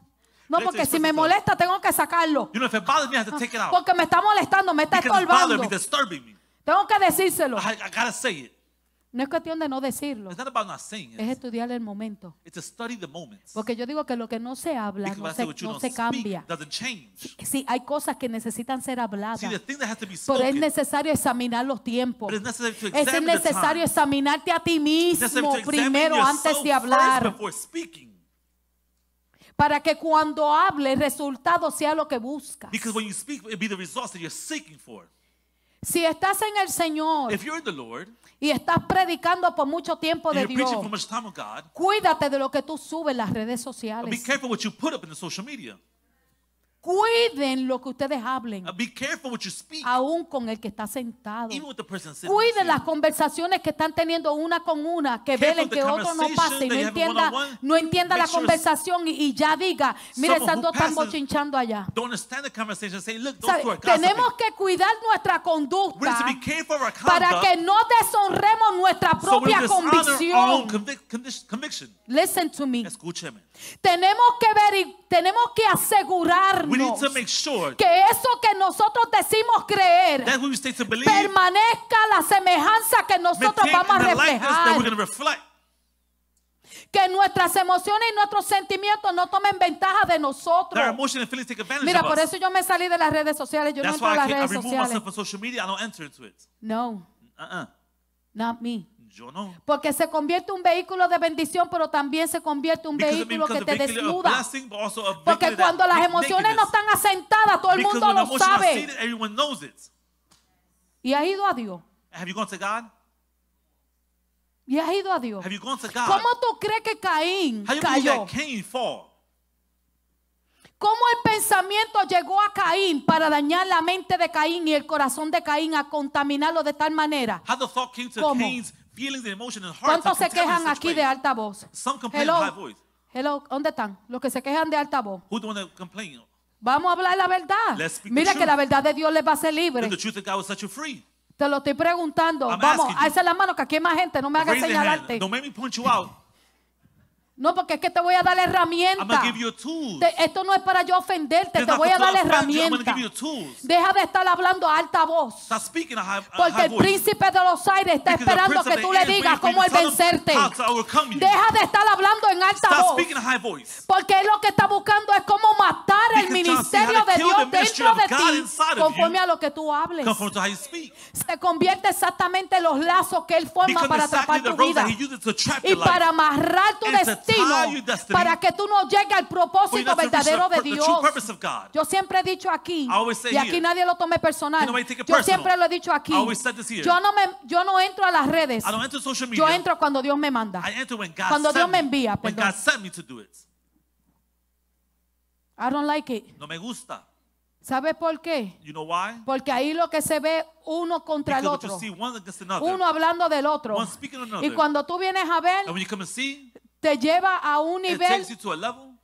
No, Let's porque si express me ourselves. molesta tengo que sacarlo. You know, if it bothers me, I have to take it out. Porque me está molestando, me está Because it's bothering estorbando. me, disturbing me. Tengo que decírselo. I gotta say it. No es cuestión de no decirlo. It's not about not saying Es it. estudiar el momento. It's to study the moments. Porque yo digo que lo que no se habla Because no I say what you no don't se speak cambia. doesn't change. Sí, hay cosas que necesitan ser habladas. See, the thing that has to be Pero es spoken, necesario examinar los tiempos. but it's necessary to Es examine the necesario time. examinarte a ti It's necessary mismo to examine primero yourself antes de first hablar. before speaking. Para que cuando hable el resultado sea lo que buscas. Because when you speak, it'll be the results that you're seeking for. Si estás en el Señor If you're in the Lord, y estás predicando por mucho tiempo and de you're Dios, preaching for much time of God, cuídate de lo que tú subes en las redes be sociales. careful what you put up in the social media. Cuiden lo que ustedes hablen, Be careful what you speak, aún con el que está sentado. even with the person sitting Cuiden next to las you. conversaciones que están teniendo una con una, que Careful velen the que otro no pase y conversation that you have one-on-one. no entienda la Make sure conversación y ya diga, mira, someone esas who dos están passes bochinchando allá. Don't understand the conversation. Say, look, those ¿Sabe? two are gossiping. Tenemos que cuidar nuestra We need conducta to be careful of our para conduct, que no deshonremos nuestra so we propia dishonor our own convicción. conviction. Listen to me. Escúcheme. Tenemos que ver y tenemos que We need asegurarnos to make sure que eso que nosotros decimos creer that we stay to believe, permanezca la semejanza que nosotros maintain vamos a in the likeness that we're reflejar. going to reflect. Que nuestras emociones y nuestros sentimientos no tomen ventaja de That our nosotros. emotions and feelings take advantage Mira, of por us. eso yo me salí de las redes sociales. Yo no That's entro a why las I redes remove sociales. myself from social media. I don't enter into it. No, not me. Yo no. Porque se convierte en un vehículo de bendición, pero también se convierte en un Because it vehículo que becomes a te vehicle of desnuda. blessing, but also a Porque vehicle cuando that las makes emociones no nakedness. están asentadas, todo el Because mundo when lo emotions are sabe. seated, everyone knows it. Y has ido a Dios. Have you gone to God? Y has ido a Dios. Have you gone to God? ¿Cómo tú crees que Caín How do you believe cayó? that Cain fall? ¿Cómo el pensamiento llegó a Caín para dañar la mente de Caín y el corazón de Caín, a contaminarlo de tal manera? How the thought came to ¿Cómo? Cain's feelings and emotions and heart. ¿Cuántos se quejan aquí de alta voz? Some complain in high Hello, voice. hello, ¿dónde están? Los que se quejan de alta voz. Who's the one that complain? Vamos a hablar la verdad. Let's speak the Mira que truth. la verdad de Dios les va a hacer libre. That the truth of God will set you free. Te lo estoy preguntando. I'm Vamos, asking you. alza la mano que aquí hay más gente. No me hagas Raise your hand. señalarte. Don't make me point you out. No, porque es que te voy a dar I'm herramientas. going to give you a tool. Esto no es para yo ofenderte. It's Te not voy a to dar offend you. I'm going to herramientas. give you the tools. Deja de estar hablando a alta voz. Stop speaking a high Porque el voice. príncipe de los aires está Because the esperando prince que of tú the le air is digas waiting for cómo you él to tell him vencerte. how to overcome you. Deja de estar hablando en alta Stop voz. speaking a high voice. Porque él lo que está buscando es cómo matar el Because ministerio trying to de see how to kill Dios the ministry dentro of de God ti, inside of conforme you. a lo que tú hables. Conform to how you speak. Se convierte exactamente en los lazos que él forma Becomes para exactly atrapar the tu ropes vida that he uses to trap y your life. para amarrar tu And to destino, tie your destiny. para que tú no llegues al For you propósito not to reach verdadero de the Dios. true purpose of God. Yo siempre he dicho aquí, I always say y aquí here, nadie lo tome personal, nobody take it yo personal. siempre lo he dicho aquí, I always said this here. yo no entro a las redes, I don't enter social media. yo entro cuando Dios me manda. I enter when God Cuando sent Dios me me. envía, When perdón. God sent me to do it. I don't like it. No me gusta. ¿Sabe por qué? You know why? Porque ahí lo que se ve uno contra el Because what you otro, see one against another. uno hablando del otro, One speaking of another. y cuando tú vienes a ver, And when you come and see, te lleva a un it nivel takes you to a level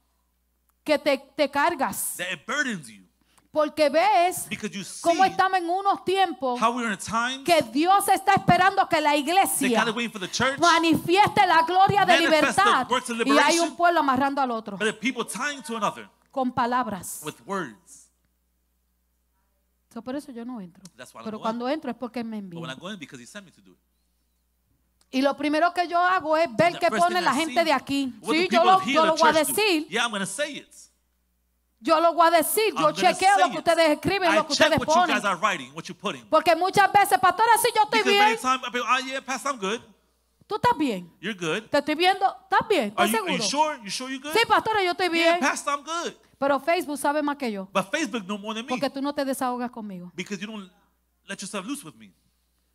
que te cargas. that it burdens you. Porque ves Because you see cómo estamos en unos tiempos how we're in a time que Dios está esperando que la that iglesia God is waiting for the church, manifieste la gloria de manifest the libertad, works of y hay liberation, un pueblo amarrando al otro but the people tying to another con palabras. with words. Por eso yo no entro. That's why I Pero don't go cuando entro es porque Él me But when I envía. go in, because he sent me to do it. Y lo primero que yo hago es ver The qué first pone thing la I gente see, de aquí. what Sí, the yo people lo, of here, yo the lo voy a church do. decir. Yeah, I'm going to say it. Yo lo voy a decir. Yo I'm gonna chequeo say lo que it. ustedes escriben, I lo que check ustedes what you ponen. guys are writing, what you're putting. Porque muchas veces, pastora, sí, yo estoy Because bien. many times, oh yeah, Pastor, I'm good. Tú estás bien. You're good. Te estoy viendo. ¿Estás bien? Are ¿Estás you seguro? sure? You sure you're good? Sí, pastora, yo estoy Yeah, bien. Pastor, I'm good. Pero Facebook sabe más que yo. But Facebook know more than me. Porque tú no te desahogas conmigo. Because you don't let yourself loose with me.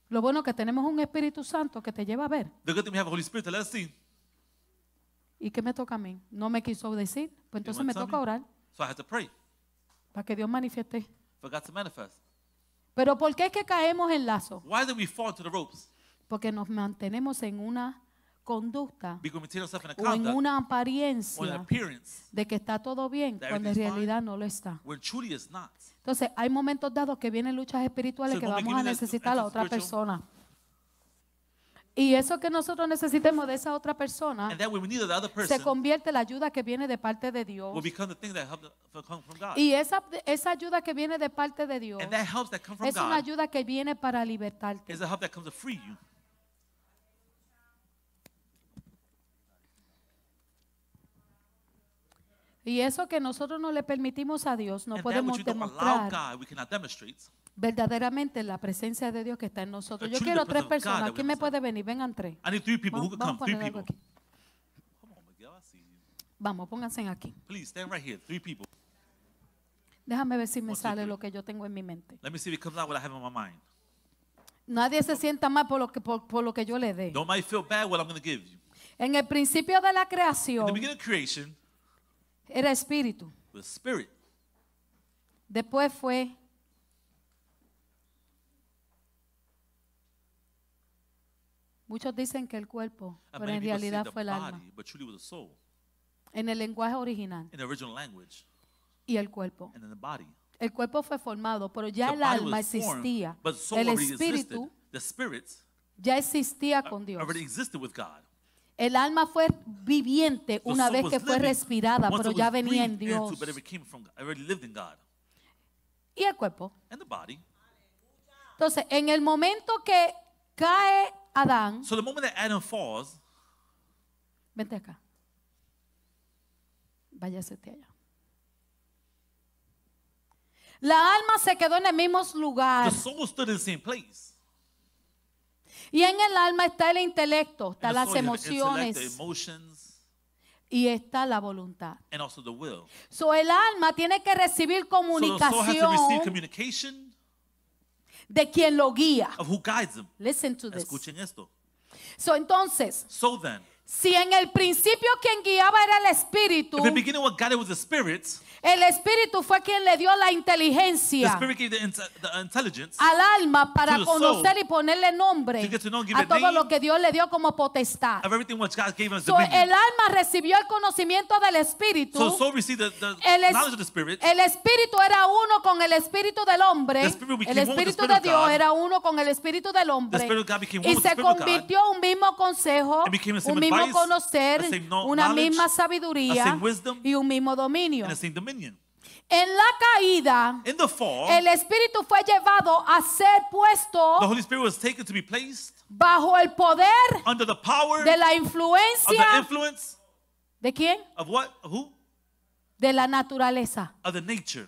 Lo bueno es que tenemos un Espíritu Santo que te lleva a ver. The good thing we have a Holy Spirit to let us see. ¿Y qué me toca a mí? No me quiso decir. Pues entonces won't me tell toca me. orar So I had to pray para que Dios manifieste. for God to manifest. Pero ¿por qué es que caemos en lazo? Why did we fall to the ropes? Porque nos mantenemos en una conducta Because we maintain ourselves in a o en conduct una or an apariencia appearance de que está todo bien that cuando en everything's realidad no lo está. when truly it's not. Entonces hay momentos dados que vienen luchas espirituales So que when we vamos a get into necesitar a la otra spiritual- persona. Y eso que nosotros necesitemos de esa otra persona And that way we need the other se person convierte en la ayuda que viene de parte de Dios. will become the thing that helps come from God. Y esa ayuda que viene de parte de Dios And that helps that come from es una God ayuda que viene para libertarte. is a help that comes to free you. Y eso que nosotros no le permitimos a Dios, no And that podemos which we don't allow demostrar God, we cannot demonstrate. verdaderamente la presencia de Dios que está en nosotros. Yo Truly quiero the 3 presence of God personas. that we ¿Quién me understand. puede venir? Vengan 3. I need 3 people. Who could come? 3 poner algo people. aquí. Come on, Miguel, I see you. Vamos, pónganse aquí. Please stand right here. 3 people. Déjame ver si me 1, 2, sale 3. lo que yo tengo en mi mente. Let me see if it comes out what I have in my mind. Nadie se sienta mal por lo que yo le dé. Don't might feel bad what I'm going to give you. En el principio de la In the creación beginning of creation, era espíritu. the spirit. Después fue muchos dicen que el cuerpo, And pero many en people say realidad the fue el alma. body, but truly was the soul. En el lenguaje original In the original language. y el cuerpo. And then the body. El cuerpo fue formado, pero ya The el body alma was formed, existía. but the soul El already existed. espíritu The spirit ya existía con Dios. already existed with God. El alma fue viviente The una soul vez was que fue living respirada, once pero it ya was venía en breathed into, Dios. but it came from God. It already lived in God. Y el cuerpo. And the body. Entonces, en el momento que cae Adán, So the moment that Adam falls, Vente acá. Váyase usted allá. La alma se quedó en el mismo lugar. The soul stood in the same place. Y en el alma está el intelecto, In está the las soul, you have the intellect, the emociones emotions, y está la voluntad. and also the will. So el alma tiene que recibir So the soul has to receive comunicación communication de quien lo guía. of who guides them. Listen to this. Escuchen esto. So entonces, So then, si en el principio quien guiaba era el espíritu, if in the beginning what guided was the Spirit, el espíritu fue quien le dio la the inteligencia Spirit gave the intelligence al alma para to the soul conocer y ponerle nombre to get to know and give a it todo name lo que Dios le dio como potestad. of everything which God gave us So, el dominion. alma recibió el conocimiento del espíritu. So the soul received the El, es- knowledge of the Spirit. el espíritu era uno con el espíritu del hombre. The spirit became El one with the espíritu Spirit de of Dios God. era uno con el espíritu del The hombre. Spirit of God became one Y with the se Spirit of God. convirtió en un mismo consejo, It became the same un mismo advice, conocer, the same una knowledge, misma the sabiduría same wisdom, y un mismo dominio. and the same dominion. En la caída, In the fall, el espíritu fue llevado a ser puesto the Holy Spirit was taken to be placed bajo el poder under the power de la of the influencia influence ¿de quién? of what? Of who? De la naturaleza. Of the nature.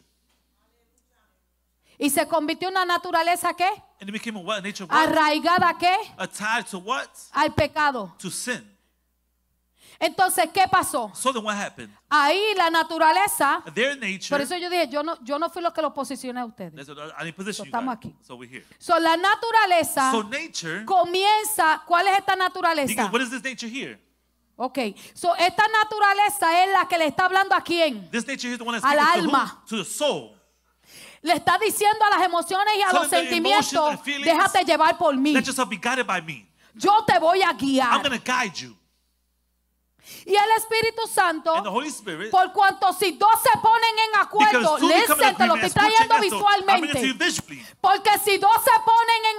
Y se convirtió en una naturaleza ¿qué? And it became a what? A nature of what? Arraigada ¿qué? Tied to what? Al pecado. To sin. Entonces, ¿qué pasó? So then what happened? Ahí la naturaleza, Their nature. por eso yo dije, yo no fui lo que lo posicioné a ustedes. That's what I didn't position you estamos guys. aquí. So we're here. So, la naturaleza So nature, comienza, ¿cuál es esta naturaleza? because what is this nature here? Ok, so esta naturaleza es la que le está hablando a quién? This nature here is the one that's Al speaking to who? alma. To the soul. Le está diciendo a las emociones y a los Telling the emotions sentimientos, and feelings, déjate llevar por mí. Let yourself be guided by me. Yo te voy a I'm guiar. going to guide you. Y el Espíritu Santo, And the Holy Spirit, por cuanto si dos se ponen en acuerdo, because two become in listen, te lo agreement, estoy trayendo I'm bringing it to you visualmente. visually. Porque si dos se ponen en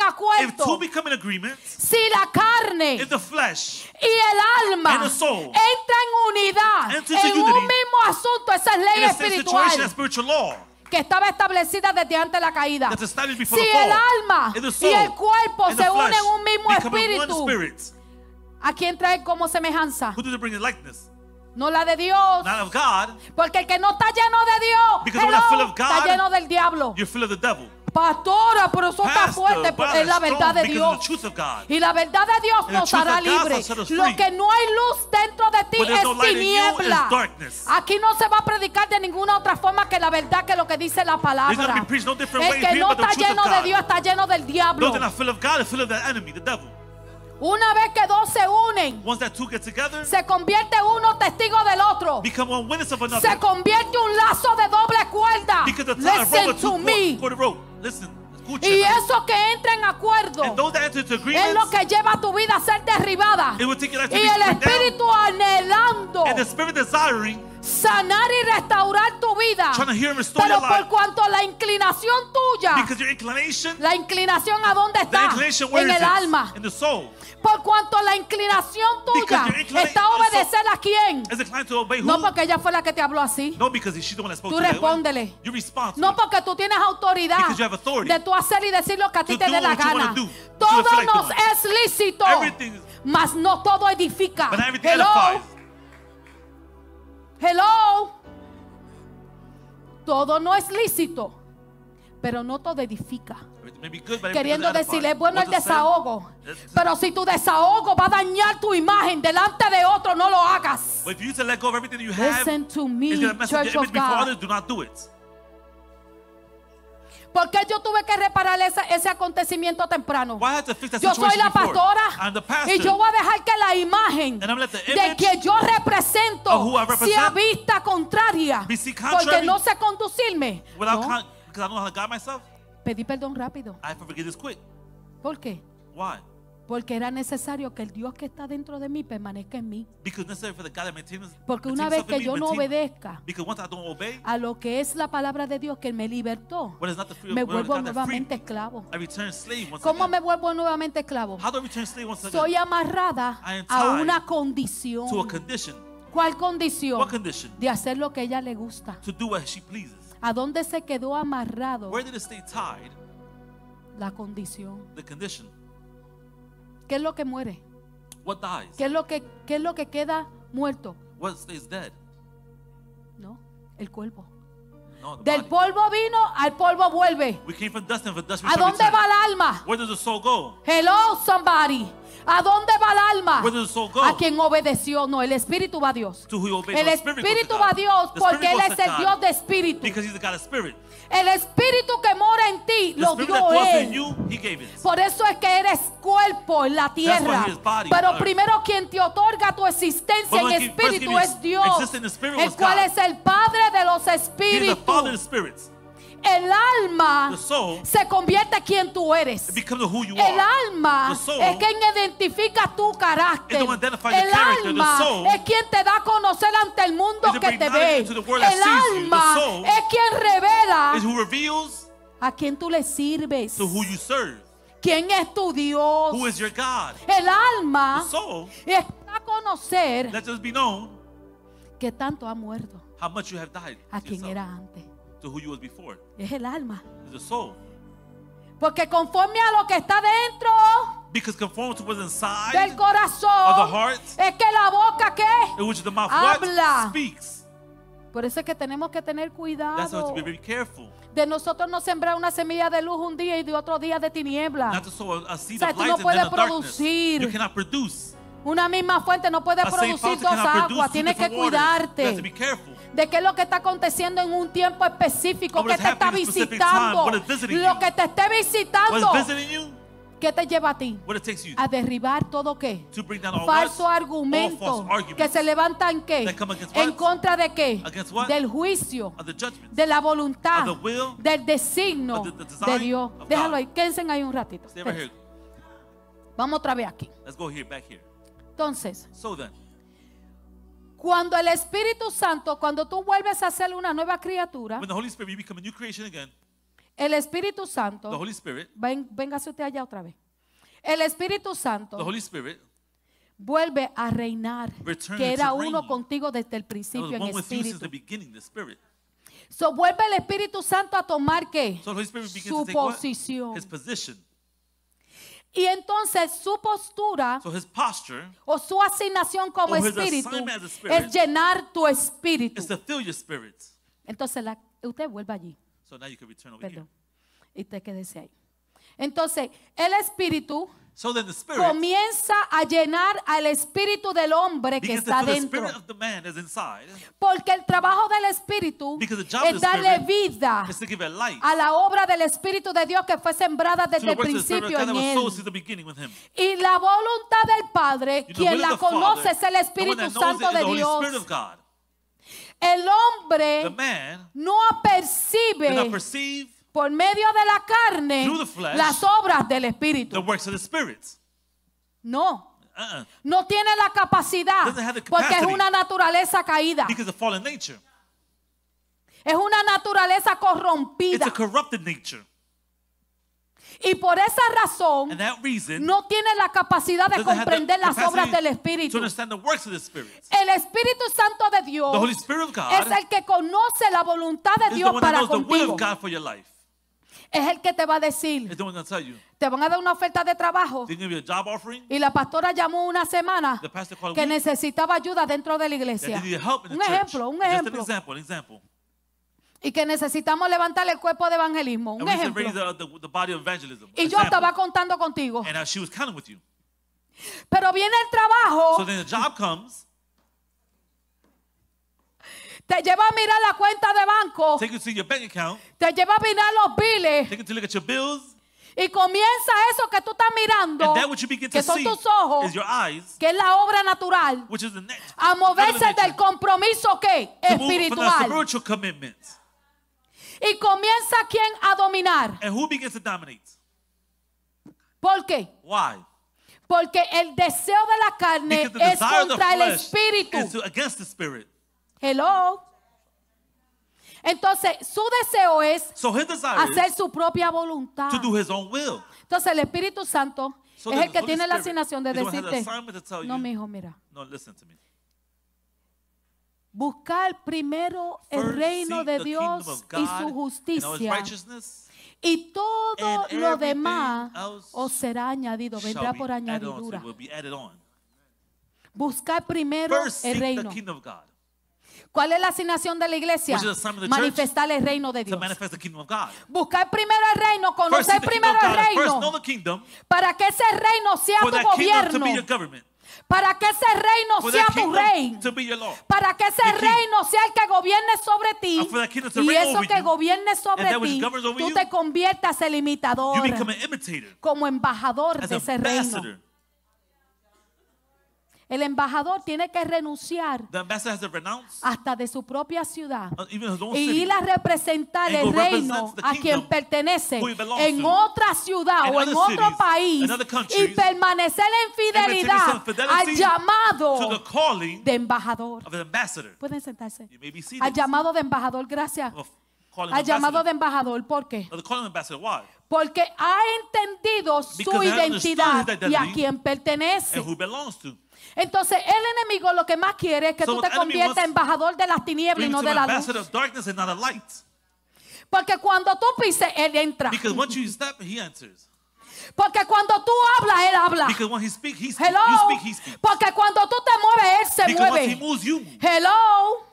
If two acuerdo, become in agreement, si la carne if the flesh y el alma and the soul entra en unidad enter en into un unity, mismo asunto, esa es ley in a same situation, espiritual that's spiritual law que estaba establecida desde antes de la caída. that's established before Si the fall. el alma And the y soul el cuerpo and the se unen flesh en un mismo become in one espíritu, spirit. ¿a quién trae como semejanza? Who did it bring in likeness? No la de Dios. Not of God. Porque el que no está lleno de Dios, Because when I'm full of está God, lleno del diablo. You're full of the devil. Pastora, pero eso está Pastor, fuerte, but es la I'm verdad de strong because of Dios. the truth of God. Y la verdad de Dios And the nos truth hará of God libre. shall set us Lo free. que no hay luz dentro de ti When there's es no light in you, tiniebla. is darkness. Aquí no se va a predicar de ninguna otra forma que la verdad que lo que dice la There's not to palabra. be preached no different El way que here no but the está truth of lleno de God. Dios está lleno del diablo. Those that are full of God are full of the enemy, the devil. Una vez que dos se unen, Once that two get together, se convierte uno testigo del otro. become one witness of another. Se convierte un lazo de doble cuerda. Because the tie Listen rope to me. for the rope. Listen, escucha. Y eso que entra en acuerdo And those that enter into es agreements, lo que lleva a tu vida a ser derribada. it will take your life to Y be el stripped down. espíritu anhelando And the spirit desiring, sanar y restaurar tu vida. trying to hear and restore Pero your por life. cuanto la inclinación tuya, Because your inclination, la inclinación a dónde the está, inclination, where en is el it? alma. In the soul. Por cuanto la inclinación tuya Because your inclination- está a obedecer a quién. Is inclined to obey who? No porque ella fue la que te habló así. No, because she's the one that spoke Tú to you that way. respóndele. You respond to No it. porque tú tienes autoridad Because you have authority de tú hacer y decir lo que a ti to te do dé la what you wanna gana. do, what you Todo feel like nos doing. es lícito, Everything is- mas no todo edifica. But everything Hello, edifies. hello. Todo no es lícito, pero no todo edifica. Everything may be good, but Queriendo everything doesn't decirle, edify. es bueno What el to say? desahogo, That's- pero si tu desahogo va a dañar tu imagen delante de otro, no lo hagas. But if you to let go of everything you have, Listen to me, it's going to mess up Church your of image before God. others. Do not do it. ¿Por qué yo tuve que reparar ese acontecimiento temprano? Why I had to fix that Yo soy situation la before? pastora I'm the pastor. y yo voy a dejar que la imagen And I'm let the de image que yo of who represento I represent sea vista contraria, be seen porque contrary no sé conducirme. without No, because I don't know how to guide myself. pedí perdón rápido. I have to forget this quick. ¿Por qué? Why? Porque era necesario que el Dios que está dentro de mí permanezca en mí. Because necessary for the God that maintains. Porque maintains una vez himself in que me, yo no maintain- obedezca Because once I don't obey, a lo que es la palabra de Dios que me libertó, what is not the free me word of vuelvo God that freed nuevamente me, esclavo. I return slave once ¿Cómo again. me vuelvo nuevamente esclavo? How do I return slave once again? Soy amarrada I am a tied una condición. to a condition. ¿Cuál condición? What condition? De hacer lo que a ella le gusta. To do what she pleases. ¿A dónde se quedó amarrado? Where did it stay tied? La condición. The condition. ¿Qué es lo que muere? What dies? ¿Qué es lo que queda muerto? What stays dead? No, el cuerpo. No, the Del body. polvo vino, al polvo vuelve. We came from dust, and from dust we ¿A shall dónde return. va el alma? Where does the soul go? Hello, somebody. ¿A dónde va el alma? Where does the soul go? A quien obedeció. No, el espíritu va a Dios. To who obeys. El The spirit goes to espíritu God. va a Dios The porque spirit Él goes es to el God Dios de espíritu. because he's the God of spirit. El espíritu que mora en ti The lo spirit dio that dwells in Él. you, he gave it. Por eso es que eres cuerpo en la tierra. he is body Pero on earth. primero quien te otorga tu existencia But en when he first espíritu gave you es Dios, existence in the spirit el was cual God. es el Padre de los He is the Father of espíritus. spirits. El alma The soul se convierte en quien tú eres. It becomes who you El are. alma The soul es quien identifica tu carácter. is the one that identifies your El character. The alma soul es quien te da a conocer ante el mundo is the que te bring ve. knowledge into the world that El sees you. The alma soul es quien revela Is who reveals a quien tú le sirves. to who you serve. ¿Quién es tu Dios? Who is your God? El alma The soul es a conocer lets us be known que tanto ha muerto how much you have died a to quien yourself, era antes. to who you was before. Es el alma. It's the soul. Porque conforme a lo que está dentro Because conform to what's inside del of corazón, the heart, es que la boca ¿qué? in which the mouth Habla. what? Speaks. Por eso es que tenemos que tener That's why we have cuidado to be very careful. de nosotros no sembrar una semilla de luz un día y de otro día de tiniebla. Not to sow a seed O sea, of tú light no and puedes then of darkness. producir. You cannot produce. Una misma fuente no puede A same producir fountain dos cannot produce aguas. two Tienes que different waters. You have to cuidarte be careful. de qué es lo que está aconteciendo en un tiempo específico, What que is te está happening in a specific visitando. time, what is visiting Lo you. que te esté What visitando, is visiting you? ¿qué te lleva a ti? What it takes you A derribar todo qué? to bring down all Falso what? All argumento false arguments que se levantan qué? that come against En what? contra de qué? Against what? Del juicio, of the judgments. de la voluntad, Of the will, del designio of the design de Dios. of Déjalo God. ahí, quédense ahí un ratito. Stay right here. Vamos otra vez aquí. Let's go here, back here. Entonces, So then, cuando el Espíritu Santo, cuando tú vuelves a ser una nueva criatura, when the Holy Spirit, you become a new creation again. el Espíritu The Santo, Holy Spirit, véngase usted allá otra vez. El Espíritu the Santo Holy Spirit vuelve a reinar, returns que era to uno reign. contigo desde el that was principio en one with you since the espíritu. beginning, the Spirit. So, vuelve el Espíritu Santo a tomar ¿qué? So the Holy Spirit begins Su to take what? posición. His position. Y entonces su postura So his posture o su asignación como or his espíritu assignment as a spirit es llenar tu espíritu. is to fill your spirit. Entonces usted vuelve allí, So now you can return over here. perdón, y usted quédese ahí. Entonces el espíritu So then the Spirit comienza a llenar al espíritu del hombre que begins to está fill the dentro. spirit of the man that's inside. Porque el trabajo del espíritu Because the job of es the darle Spirit vida is to give it life a la obra del espíritu de Dios que fue sembrada to desde the el works of the Spirit principio of God en that was sown él. since the beginning with him. Y la voluntad del Padre, You know, quien will la of the conoce, Father, es el the one Espíritu that knows Santo it is de the Holy Spirit Dios. of God. El The hombre man no percibe cannot perceive por medio de la carne through the flesh las obras del the Espíritu. works of the Spirit. No, Uh-uh. no tiene la capacidad Doesn't have the porque es capacity. una naturaleza caída. Because of fallen nature. Es una naturaleza It's corrompida. a corrupted nature. Y por esa razón And that reason no tiene la capacidad de doesn't have the comprender las obras capacity del to Espíritu. understand the works of the Spirit. El Espíritu Santo de Dios The Holy Spirit of God es el que conoce la voluntad de is the Dios one that para knows the will contigo. of God for your life. Es el que te va a decir, It's the one that tell you. te van a dar una oferta de trabajo. They give you a job offering. Y la pastora llamó una semana The pastor called a que week necesitaba ayuda dentro de la that iglesia. they needed help in the Un church. ejemplo, un Just an ejemplo. example, an example. Y que necesitamos levantar el cuerpo de evangelismo. And Un we need to raise ejemplo. the body of evangelism. Y yo Example. estaba contando contigo. And she was counting with you. Pero viene el trabajo, So then the job comes, te lleva a mirar la cuenta de banco, take you to your bank account, te lleva a mirar los biles take you to look at your bills, y comienza eso que tú estás mirando, and that what you begin to que son see tus ojos, is your eyes, que es la obra natural, which is the next. a moverse del compromiso que From the espiritual. spiritual commitment. Y comienza quien a dominar. And who begins to dominate? ¿Por qué? Why? Porque el deseo de la carne Because the es desire of the contra el flesh espíritu. is against the spirit. Hello. Entonces, su deseo es So his desire hacer is su propia voluntad. to do his own will. Entonces, el Espíritu Santo So es the el que Holy tiene la Spirit asignación de is the one that has the decirte, assignment to tell no, you, mi hijo, mira, no, listen to me. buscar primero el First reino seek de the Dios kingdom of y God su and all his justicia, righteousness y todo and lo everything demás else os será añadido, vendrá shall be por added on, so añadidura. it will be added on. Buscar primero First el seek the reino. kingdom of God. ¿Cuál es la asignación de la iglesia? Which is the assignment of the Manifestar el reino de To Dios. manifest the kingdom of God. Buscar primero el reino, First conocer seek the kingdom primero of el God. and First know reino, the kingdom. para que ese reino sea For tu that kingdom to gobierno, be your government. para que ese reino For sea that tu rey, kingdom to be your law. para que ese Your king. reino sea el que gobierne sobre ti, And for that kingdom to y reign eso over que you, gobierne sobre and that which ti, governs over tú you, te conviertas en imitador, You become an imitator. como embajador As de an ese reino. ambassador. El embajador tiene que renunciar The ambassador has to renounce hasta de su propia ciudad even his own y city. ir a representar And el go reino represent the a quien kingdom pertenece who he belongs en to. otra ciudad In o en other otro cities, país in other y countries, permanecer en fidelidad in fidelity al to llamado the calling de embajador. of an ambassador. Pueden sentarse. You may be seated. Al llamado de embajador, gracias. Of calling Al llamado ambassador. de embajador, ¿por qué? Of the calling ambassador. Why? Porque ha entendido su Because they have understood identidad his y a identity quien pertenece. And who belongs to. Entonces el enemigo lo que más quiere es que So tú the te enemy conviertas wants en embajador de las tinieblas y Bring no to de an la luz. ambassador of darkness and not a light. Porque cuando tú pises, él entra. Because once you step, he enters. Porque cuando tú hablas, él habla. Because when he speaks, he speaks. Hello. You speak, he speaks. Porque cuando tú te mueves, él se Because once he mueve. moves, you move. Hello.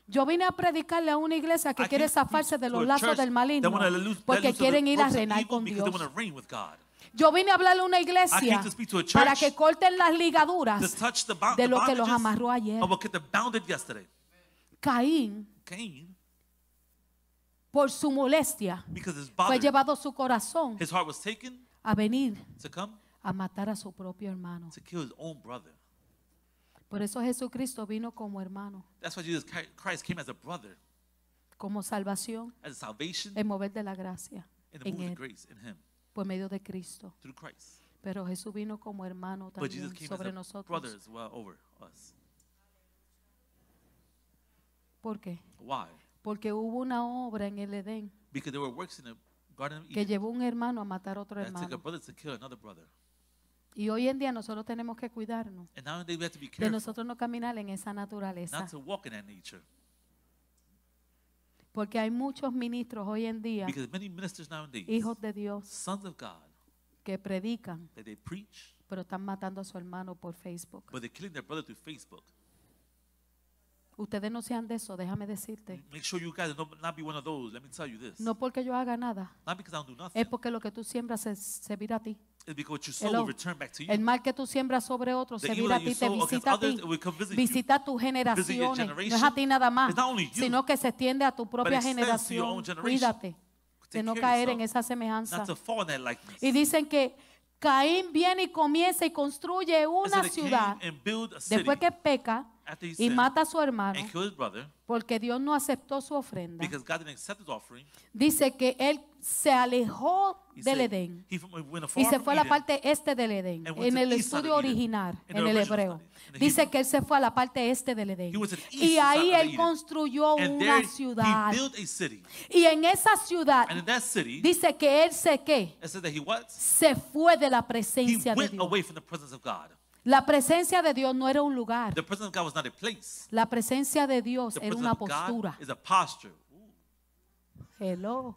Yo vine a predicarle a una iglesia que I quiere came zafarse de to los a lazos church del that maligno wanna let porque loose of quieren the ir a ropes of reinar evil con because they Dios. want to reign with God. Yo vine a hablarle a una I iglesia came to speak to a church para que corten las To ligaduras touch the de lo que los bondages amarró ayer. of what kept them bounded yesterday. Caín, Cain, por su molestia, because his fue body, llevado su corazón his heart was taken a venir to come a matar a su propio hermano. to kill his own brother. Por eso Jesucristo vino como hermano, That's why Jesus Christ came as a brother, como salvación, as a salvation en mover de la gracia and the en move of él, grace in him por medio de Cristo. through Christ. Pero Jesús vino como hermano But Jesus también came sobre as a nosotros. brother as well over us. ¿Por qué? Why? Porque hubo una obra en el Edén Because there were works in the Garden of que Eden llevó un hermano a matar a otro that took a hermano. brother to kill another brother. Y hoy en día nosotros tenemos que cuidarnos And nowadays we have to be de careful nosotros no caminar en esa naturaleza. not to walk in that nature. Porque hay muchos ministros hoy en día, Because many ministers nowadays, hijos de Dios, sons of God, que predican, that they preach, pero están matando a su hermano por Facebook. but they're killing their brother through Facebook. Ustedes no sean de eso, déjame decirte. Make sure you guys don't not be one of those. Let me tell you this. No porque yo haga nada, Not because I don't do nothing. es porque lo que tú siembras se vira a ti. It's because what you sow Hello. will return back to you. El mal que tú siembras sobre otros The se evil vira a that you ti, te sow against visita a others, ti, it will come visit you. visita a tus Visit your generaciones. No es a generation. ti nada más, It's not only you, sino que se extiende a tu propia extends to your generación. own generation. Cuídate de Take no care of caer en yourself. esa semejanza. Not to fall in that likeness. Y dicen que Caín viene y comienza y construye And so una they ciudad came and build a city después que peca after he y sinned mata a su hermano and killed his brother porque Dios no aceptó su ofrenda. because God didn't accept his offering. Dice que él se alejó He del said Edén he went y afar se from fue a la Eden. parte este del Edén. And went En to el the east side estudio of Eden, original, in en the el original hebreo, study, in the dice Hebrew. que él se fue a la parte este del Edén. He went to the Y east ahí side of él Eden. construyó And una there ciudad. he built a city. Y en esa ciudad And in that city, dice que él it said that he what? se fue de la He presencia de went Dios. away from the presence of God. La presencia de Dios no era un lugar. The presence of God was not a place. La presencia de Dios The era presence una of God postura. is a posture. Hello.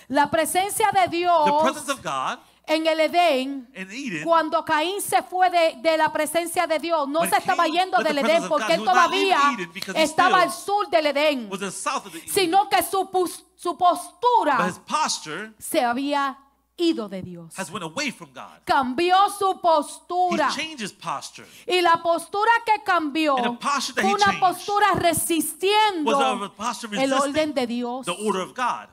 La presencia de The Dios presence of God en el Edén, in Eden, cuando Caín se fue de la presencia de Dios, no When se estaba Cain yendo left the del presence Edén of porque God, él he was not leaving todavía Eden because he estaba al still sur del Edén, was the south of the Eden. sino que su But postura his posture se había ido de Dios. has went away from God. Cambió su He postura. changed his posture. Y la postura que cambió And the posture that fue he una changed postura resistiendo Was a posture el orden resisting de Dios. the order of God.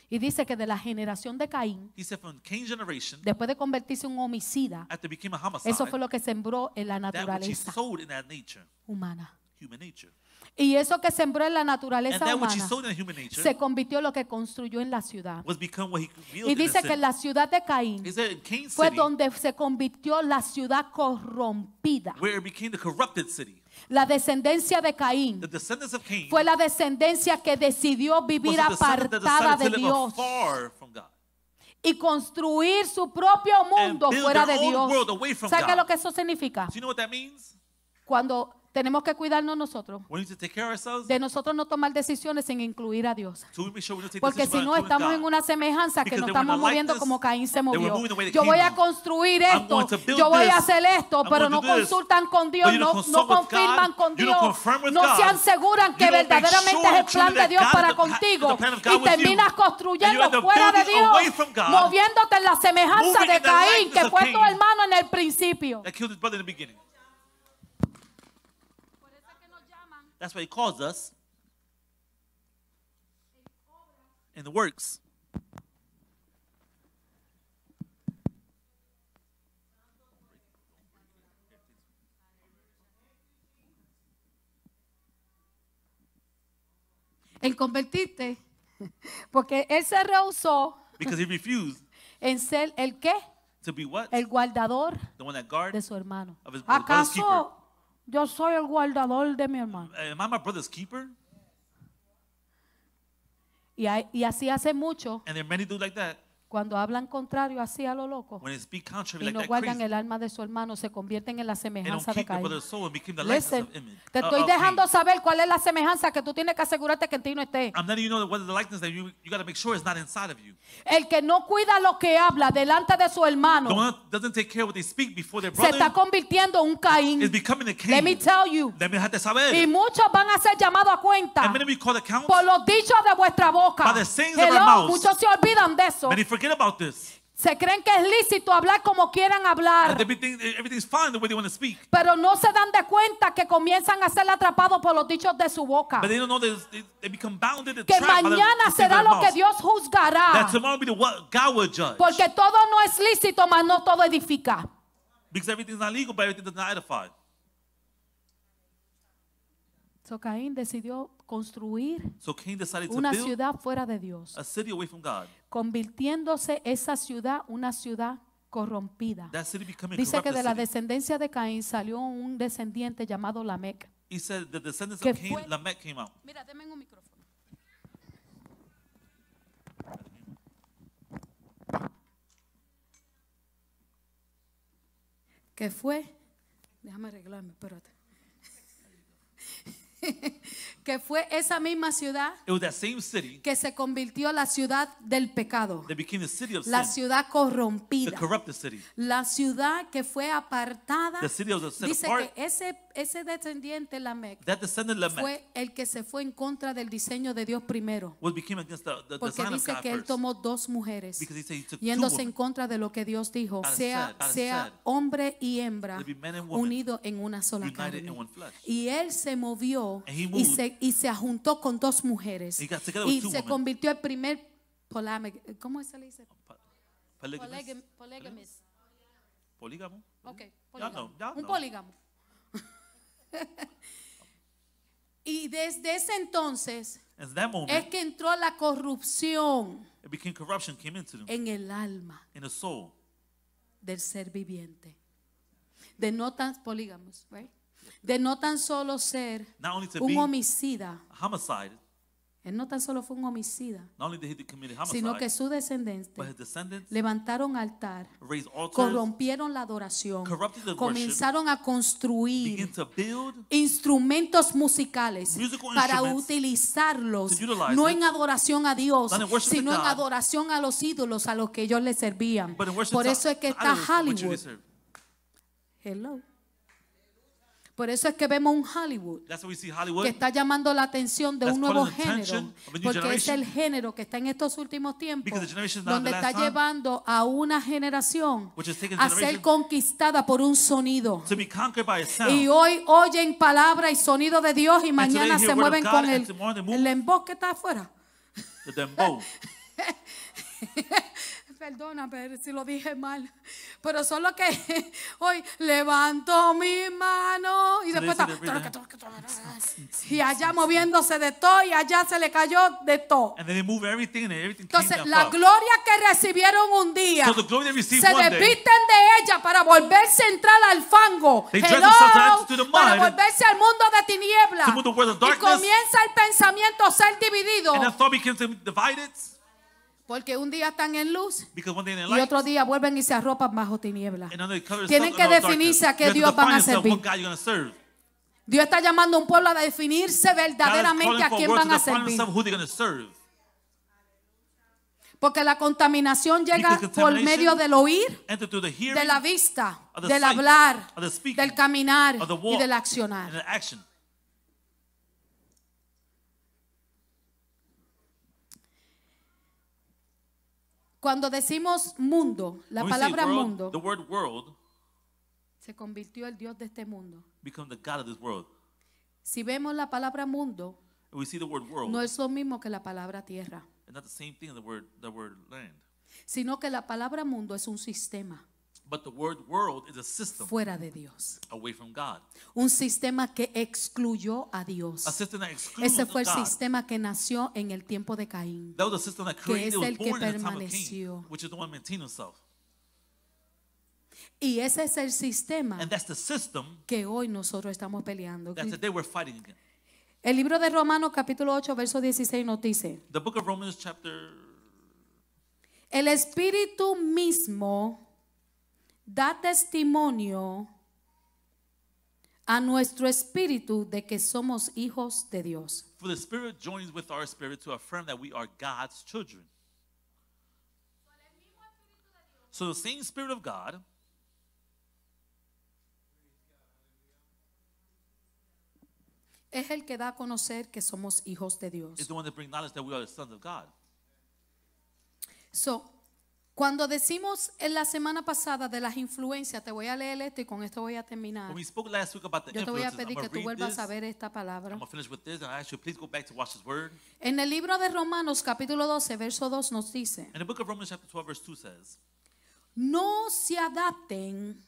Y dice que de la generación de Caín, He said from Cain's generation, después de convertirse en un homicida, after became a homicide, eso fue lo que sembró en la that which he naturaleza sowed in that nature, humana. human nature. Y eso que sembró en la And naturaleza that which he humana sowed in human nature se convirtió en lo que construyó en la ciudad. was become what he revealed Y in the dice que city. en la ciudad de Caín He said in Cain's fue city, donde se convirtió la ciudad corrompida. where it became the corrupted city. La descendencia de Caín The descendants of Cain fue la descendencia que decidió was vivir the descendant that apartada decided de to live Dios afar from God. y construir su propio mundo build fuera their de own Dios. world away from ¿Sabe qué es God. lo que eso significa? Do you know what that means? Cuando Tenemos que cuidarnos nosotros. We need to take care of ourselves. De nosotros no tomar decisiones sin incluir a Dios. So we make sure we don't take Porque si decisions no without estamos en including God. una semejanza que Because nos they were estamos not like moviendo this. como Caín se They were movió. moving the way that Yo Cain voy a moved. construir I'm esto, going to build yo voy a this. hacer esto, I'm pero going to no do this. consultan con Dios, But you don't no consult with confirman God. con You don't Dios, confirm with no God. se aseguran que You don't make verdaderamente sure es el plan truly de that Dios God para is the contigo plan of God y with you. terminas And you construyendo end up fuera de building away Dios, from God, moviéndote en la semejanza moving de in the Caín, likeness que of fue Cain. tu hermano en el principio. That killed his brother in the beginning. That's why he calls us in the works. En convertirte, porque él se rehusó Because he refused en ser el qué, to be what? el guardador The one that guard. de su hermano. Of his brother's keeper. ¿Acaso yo soy el guardador de mi hermano? Am I my brother's keeper? Y así hace mucho And there are many do like that. cuando hablan contrario así a lo loco When they speak contrary y like no that guardan crazy. el alma de su hermano, se convierten en la They don't semejanza de keep their Caín. brother's soul and become the likeness Listen, of image. te estoy of dejando Cain. saber cuál es la semejanza que tú tienes que asegurarte que en ti no esté. I'm letting you know that what is the likeness that you got to make sure is not inside of you. El que no cuida lo que habla delante de su The hermano one that doesn't take care of what they speak before their se está brother convirtiendo en un Caín. is becoming a Cain. Let me tell you. Déjame saber. Y muchos van a ser llamados a cuenta And many we call accounts. por los dichos de vuestra boca. By the sayings of our Hello, mouths. muchos se olvidan de eso. Many forget about this. Se creen que es lícito hablar como quieran And hablar, they think everything's fine the way they want to speak. pero no se dan de cuenta que comienzan a ser atrapados por los dichos de su boca. But they don't know that they become bounded and Que trapped by the mañana things of será their lo que mouths. Dios juzgará. That tomorrow will be what God will judge. Porque todo no es lícito, mas no todo edifica. Because everything's not legal, but everything does not edify. So Caín decidió construir So Cain decided to una build ciudad fuera de Dios, a city away from God. convirtiéndose esa ciudad una ciudad corrompida. That city becoming a Dice que corrupted de la city. descendencia de Caín salió un descendiente llamado Lamec. He said the descendants Que of Cain, fue- Lamech came out. Mira, denme un micrófono. ¿Qué fue? Déjame arreglarme, espérate. Que fue esa misma ciudad It was that same city que se convirtió en la ciudad del pecado, that became the city of la sin, ciudad the corrompida, corrupted city, la ciudad que fue apartada. the city of the set Dice apart. que ese descendiente Lamec That descendant Lamech fue el que se fue en contra del diseño de Dios primero, was became against the porque design of dice God que él first. tomó dos mujeres Because he said he took two yéndose en women contra de lo que Dios dijo, That is sea sad, that is sea sad. hombre y hembra To be men and women unidos en una sola united carne. in one flesh. Y él se movió And he y moved. se juntó con dos mujeres He got together with y two se women. convirtió el primer ¿cómo se le dice? Polygamous? Polygamist. Polygamo? Okay, Y'all know, y'all un know. polígamo. Y desde ese entonces And that es moment, que entró la corrupción it became corruption came into them, en el alma in the soul. del ser viviente. De no tan polígamos, right? De no tan solo ser Not only to un be homicida. a homicide, Él no tan solo fue un homicida, not only did he commit sino que homicide, su descendiente but his descendants levantaron altar, raised altars, corrompieron la adoración, corrupted the worship, comenzaron a construir began to build instrumentos musicales Musical para instruments utilizarlos to utilize no it, en adoración a Dios, not in worship to sino en God, adoración a los ídolos a los que ellos le servían. but in worship Por to eso es que está idols which you Hollywood. serve. Hello. Por eso es que vemos un Hollywood That's why we see Hollywood. que está llamando la atención de That's un nuevo calling the género, attention of a new porque es generation. el género que está en estos últimos tiempos, Because the generation now, donde the está last time, llevando a una generación which is taking a generation ser conquistada por un sonido. to be conquered by a sound. Y hoy oyen palabra y sonido de Dios y mañana today se hear word of mueven God, con and tomorrow they move. el embos que está afuera. The dembow. Perdona, pero si lo dije mal. Pero solo que hoy levanto mi mano y So después they está, y allá moviéndose de todo y allá se le cayó de todo. And then they move everything and everything came Entonces down. la gloria que recibieron un día So the glory they received se one desvisten day, de ella para volverse a entrar al fango. They dress Hello, themselves to the mud, para volverse al mundo de tinieblas. to move the world of Y darkness. comienza el pensamiento a ser dividido. and that thought became divided Porque un día están en luz because one day in y light, otro día vuelven y se arropan bajo tinieblas. and another color Tienen que definirse a qué Dios van a servir. What God you're going to serve. Dios está llamando a un pueblo a definirse God is verdaderamente a calling quién for van a words to define servir. themselves who they're going to serve. Porque la contaminación llega Because por contamination medio del oír, enter through the hearing, de la vista, of the del sight, hablar, of the speaking, del caminar of the y walk, del and accionar. the action. Cuando decimos mundo, la When we say palabra world, mundo the word world se convirtió el Dios de este mundo. become the God of this world. Si vemos la palabra mundo, And we see the word world, no es lo mismo que la palabra tierra, and not the same thing as the word land. sino que la palabra mundo es un sistema But the word world is a system fuera de Dios. away from God. Un sistema que excluyó a Dios. A system that excludes Ese fue el God. sistema que nació en el tiempo de Caín. That was a system that created, es was el que born in the time of permaneció. Cain, which is the one maintaining himself. Y ese es el sistema And that's the system que hoy nosotros estamos peleando. that today we're fighting against. El libro de Romanos capítulo 8 verso 16 nos dice: The book of Romans chapter, el Espíritu mismo da testimonio a nuestro espíritu de que somos hijos de Dios. for the Spirit joins with our spirit to affirm that we are God's children. So the same Spirit of God Es el que da a conocer que somos hijos de Dios. is the one that brings knowledge that we are the sons of God. So, cuando decimos en la semana pasada de las influencias, te voy a leer esto y con esto voy a terminar. When we spoke last week about the Yo te voy a influences, I'm pedir que going tú to read vuelvas this. a ver esta I'm palabra. going to finish with this, and I ask you, please go back to watch this word. En el libro de Romanos capítulo 12, verso 2 nos dice: And the book of Romans chapter 12 verse 2 says, no se adapten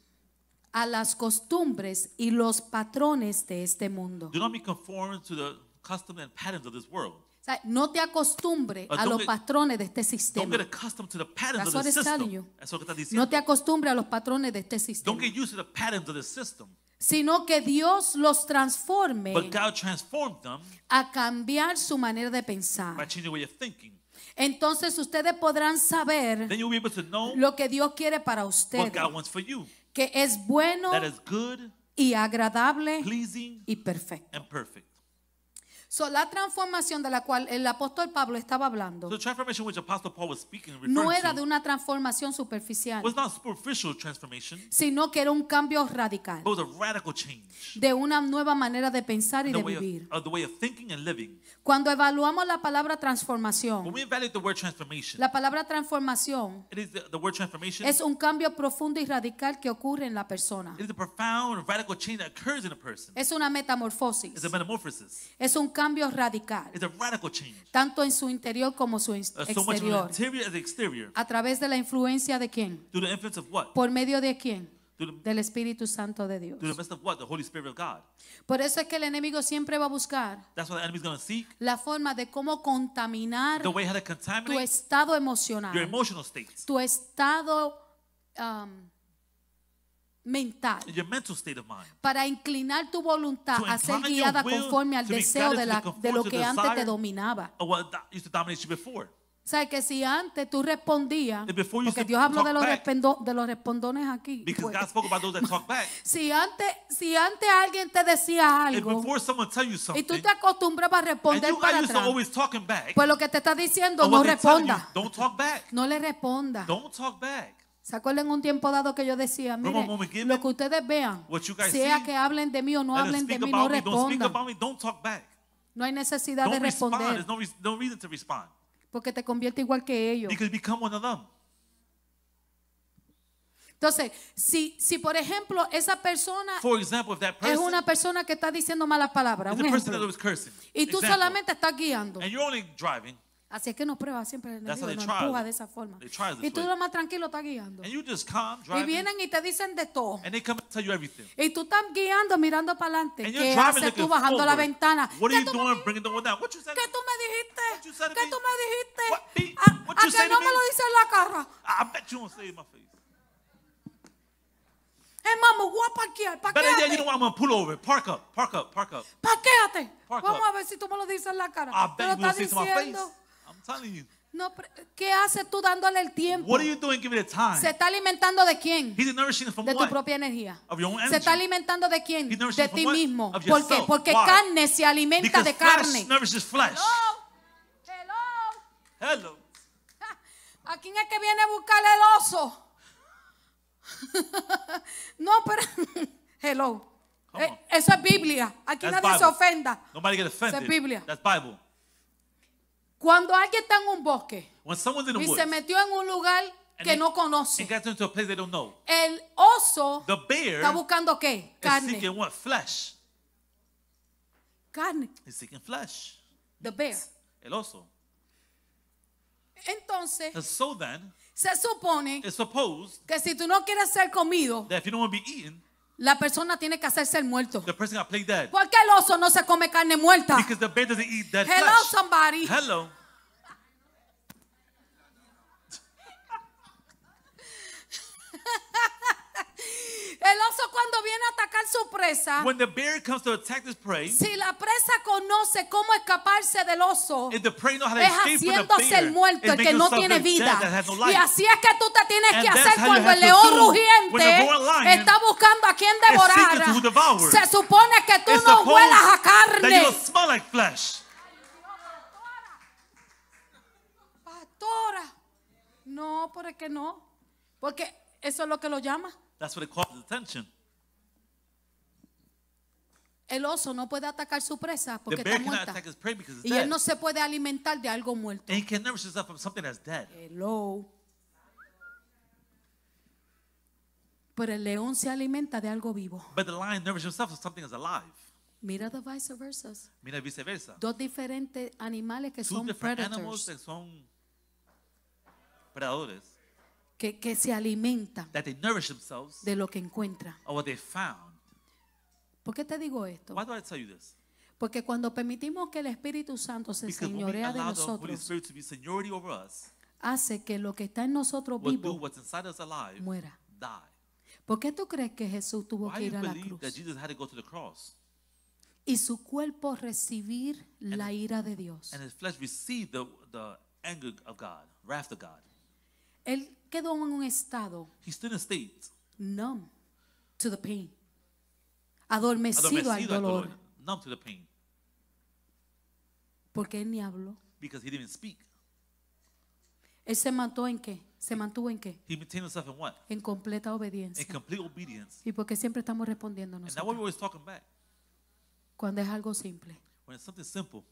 a las costumbres y los patrones de este mundo. do not be conformed to the customs and patterns of this world. O sea, no te acostumbre a Don't los get- patrones de este Don't sistema. get accustomed to the patterns That's of what the it's telling system. you. Eso es lo que está diciendo. No te acostumbre a los patrones de este Don't sistema, get used to the patterns of the system. sino que Dios los transforme But God transformed them a cambiar su manera de by pensar. changing the way of thinking. Entonces ustedes podrán saber Then you'll be able to know lo que Dios quiere para what ustedes, God wants for you. que es bueno That is good, y agradable pleasing, y perfecto. and perfect. So, la transformación de la cual el apóstol Pablo estaba So hablando the transformation which Apostle Paul was speaking and no referring era de to una transformación superficial, was not superficial transformation, sino que era un cambio radical but was a radical change de una nueva manera de pensar y in the de way vivir. of the way of thinking and living. Cuando evaluamos la palabra When transformación, we evaluate the word transformation, la palabra transformación it is the word transformation. es un cambio profundo y radical que ocurre en la persona. It is a profound and radical change that occurs in a person. Es una metamorfosis, It's a metamorphosis. es un cambio radical, It's a radical change. tanto en su interior como su So much of the exterior. interior as the exterior. ¿A través de la influencia de quién? Through the influence of what? ¿Por medio de quién? Through Del Espíritu Santo de Dios. the midst of what? The Holy Spirit of God. Por eso es que el enemigo siempre va a buscar That's what the enemy's going to seek. la forma de cómo contaminar The way how to tu contaminate estado your emocional, emotional states, tu estado mental, your mental state of mind. para inclinar tu voluntad To a ser incline your guiada will conforme al to be deseo guided de, to la, be conformed de lo to que the antes te desire dominaba. Or what used to dominate you before. ¿Sabes que si antes tú respondías, And before you porque used to Dios habló talk back, de los respondones aquí, Because pues, God spoke about those that talk back. si antes alguien te decía If algo before someone tell you y something, tú te acostumbrabas a and responder you para got used to atrás, always talking back, pues lo que te está diciendo, or no what they're telling you, responda, don't talk back. no le responda. Don't talk back. ¿Se acuerdan un tiempo dado que yo decía, Remember mire, when we given lo que ustedes vean, what you guys sea see, que hablen de mí o no Let them hablen de speak mí, no about me. Don't speak respondan. about me. Don't talk back. No hay necesidad de Don't respond. responder, There's no reason to respond. porque te convierte igual que ellos. Because you become one of them. Entonces, si por ejemplo esa persona For example, if that es person una persona que está diciendo malas palabras, is un a person that ejemplo, was cursing, y tú example, solamente estás guiando, and you're only driving, así es que nos prueba siempre el That's how enemigo, they nos try. empuja de esa forma. They try this Y tú way. lo más tranquilo estás guiando. and you just calm Y driving, vienen y te dicen de todo. and they come and tell you everything. Y tú estás guiando, mirando para adelante. And you're ¿Qué driving haces tú looking bajando la forward. ventana? What are ¿Qué you tú me doing? Bringing the one down. What you said? ¿Qué tú me dijiste? What you said to ¿Qué me? tú me dijiste? What, Pete? What A you que say no to me me? lo dices en la cara. I bet you won't say it in my face. Vamos, voy a parquear. Better yet, you Parquéate. know what? I'm gonna pull over. Park up. Park up. Park up. Parquéate. Park Vamos up. a ver si tú me lo dices en la cara. I Te bet lo you won't estás say it to my face. diciendo. I'm telling you. No, ¿qué haces tú dándole el tiempo? What are you doing giving it time? ¿Se está alimentando de quién? He's nourishing it from De tu what? propia energía. Of your own ¿Se está energy. alimentando de quién? He's nourishing De from ti what? mismo. Of ¿Por qué? yourself. Porque Why? carne se alimenta Because de flesh carne. nourishes flesh. Hello. Hello. ¿A quién es que viene a buscar el oso? No, pero hello. Come on. Eso es Biblia. Aquí That's nadie se Bible. ofenda. Nobody get Eso es offended. Biblia. That's Bible. Cuando alguien está en un bosque When someone's in the y woods se metió en un lugar que no conoce, and gets into a place they don't know, el oso the bear está buscando ¿qué? is Carne. seeking what? Flesh. Carne. He's seeking flesh. The bear. El oso. Entonces, And so then, se supone it's supposed que si tú no quieres ser comido, that if you don't want to be eaten, la persona tiene que hacerse el muerto. the person got to play dead. ¿Por qué el oso no se come carne muerta? Because the bear doesn't eat dead Hello, flesh. somebody. Hello. El oso cuando viene a atacar su presa, When the bear comes to attack this prey, si la presa conoce cómo escaparse del oso, if the prey knows how to es escape from the haciéndose bear, el muerto, it's el que making no yourself tiene the vida. dead that has no Y life. así es que tú te tienes And que that's hacer how you cuando el have to león do when rugiente the roaring lion está buscando a quien seeking devorar. who devour. Se supone que tú It's no supposed huelas a that you carne. don't smell like flesh. Pastora, no, ¿por qué no? Porque eso es lo que lo llama. That's what it calls attention. El oso no puede atacar su presa The porque bear está cannot muerta. attack his prey because it's Y él dead. no se puede alimentar de algo muerto. And he can nourish himself from something that's dead. Hello. Pero el león se alimenta de algo vivo. But the lion nourishes himself from something that's alive. Mira the vice versa. Mira viceversa. Dos diferentes animales que Two son different animals predators, that son predadores, que se alimentan that they nourish themselves de lo que encuentran. of what they found. ¿Por qué te digo esto? Why do I tell you this? Porque cuando permitimos que el Espíritu Santo se Because when we señorea de allow the Holy nosotros, Spirit to be seniority over us, hace que lo que está en nosotros will do vivo what's inside us alive, muera. die. ¿Por qué tú crees que Jesús tuvo Why que do ir you a la believe that cruz? Jesus had to go to the cross Y su cuerpo recibir la ira de Dios. and his flesh received the anger of God, wrath of God? Él quedó en un estado He stood in a state, numb to the pain. Adormecido al adormecido al dolor. dolor, numb to the pain, Porque él ni habló. because he didn't even speak. Él se mantuvo en qué? ¿Se mantuvo en qué? He maintained himself in what? En completa In obediencia. complete obedience. Y porque siempre estamos respondiendo And now we're nosotros. always talking back. Cuando es algo simple. When it's something simple,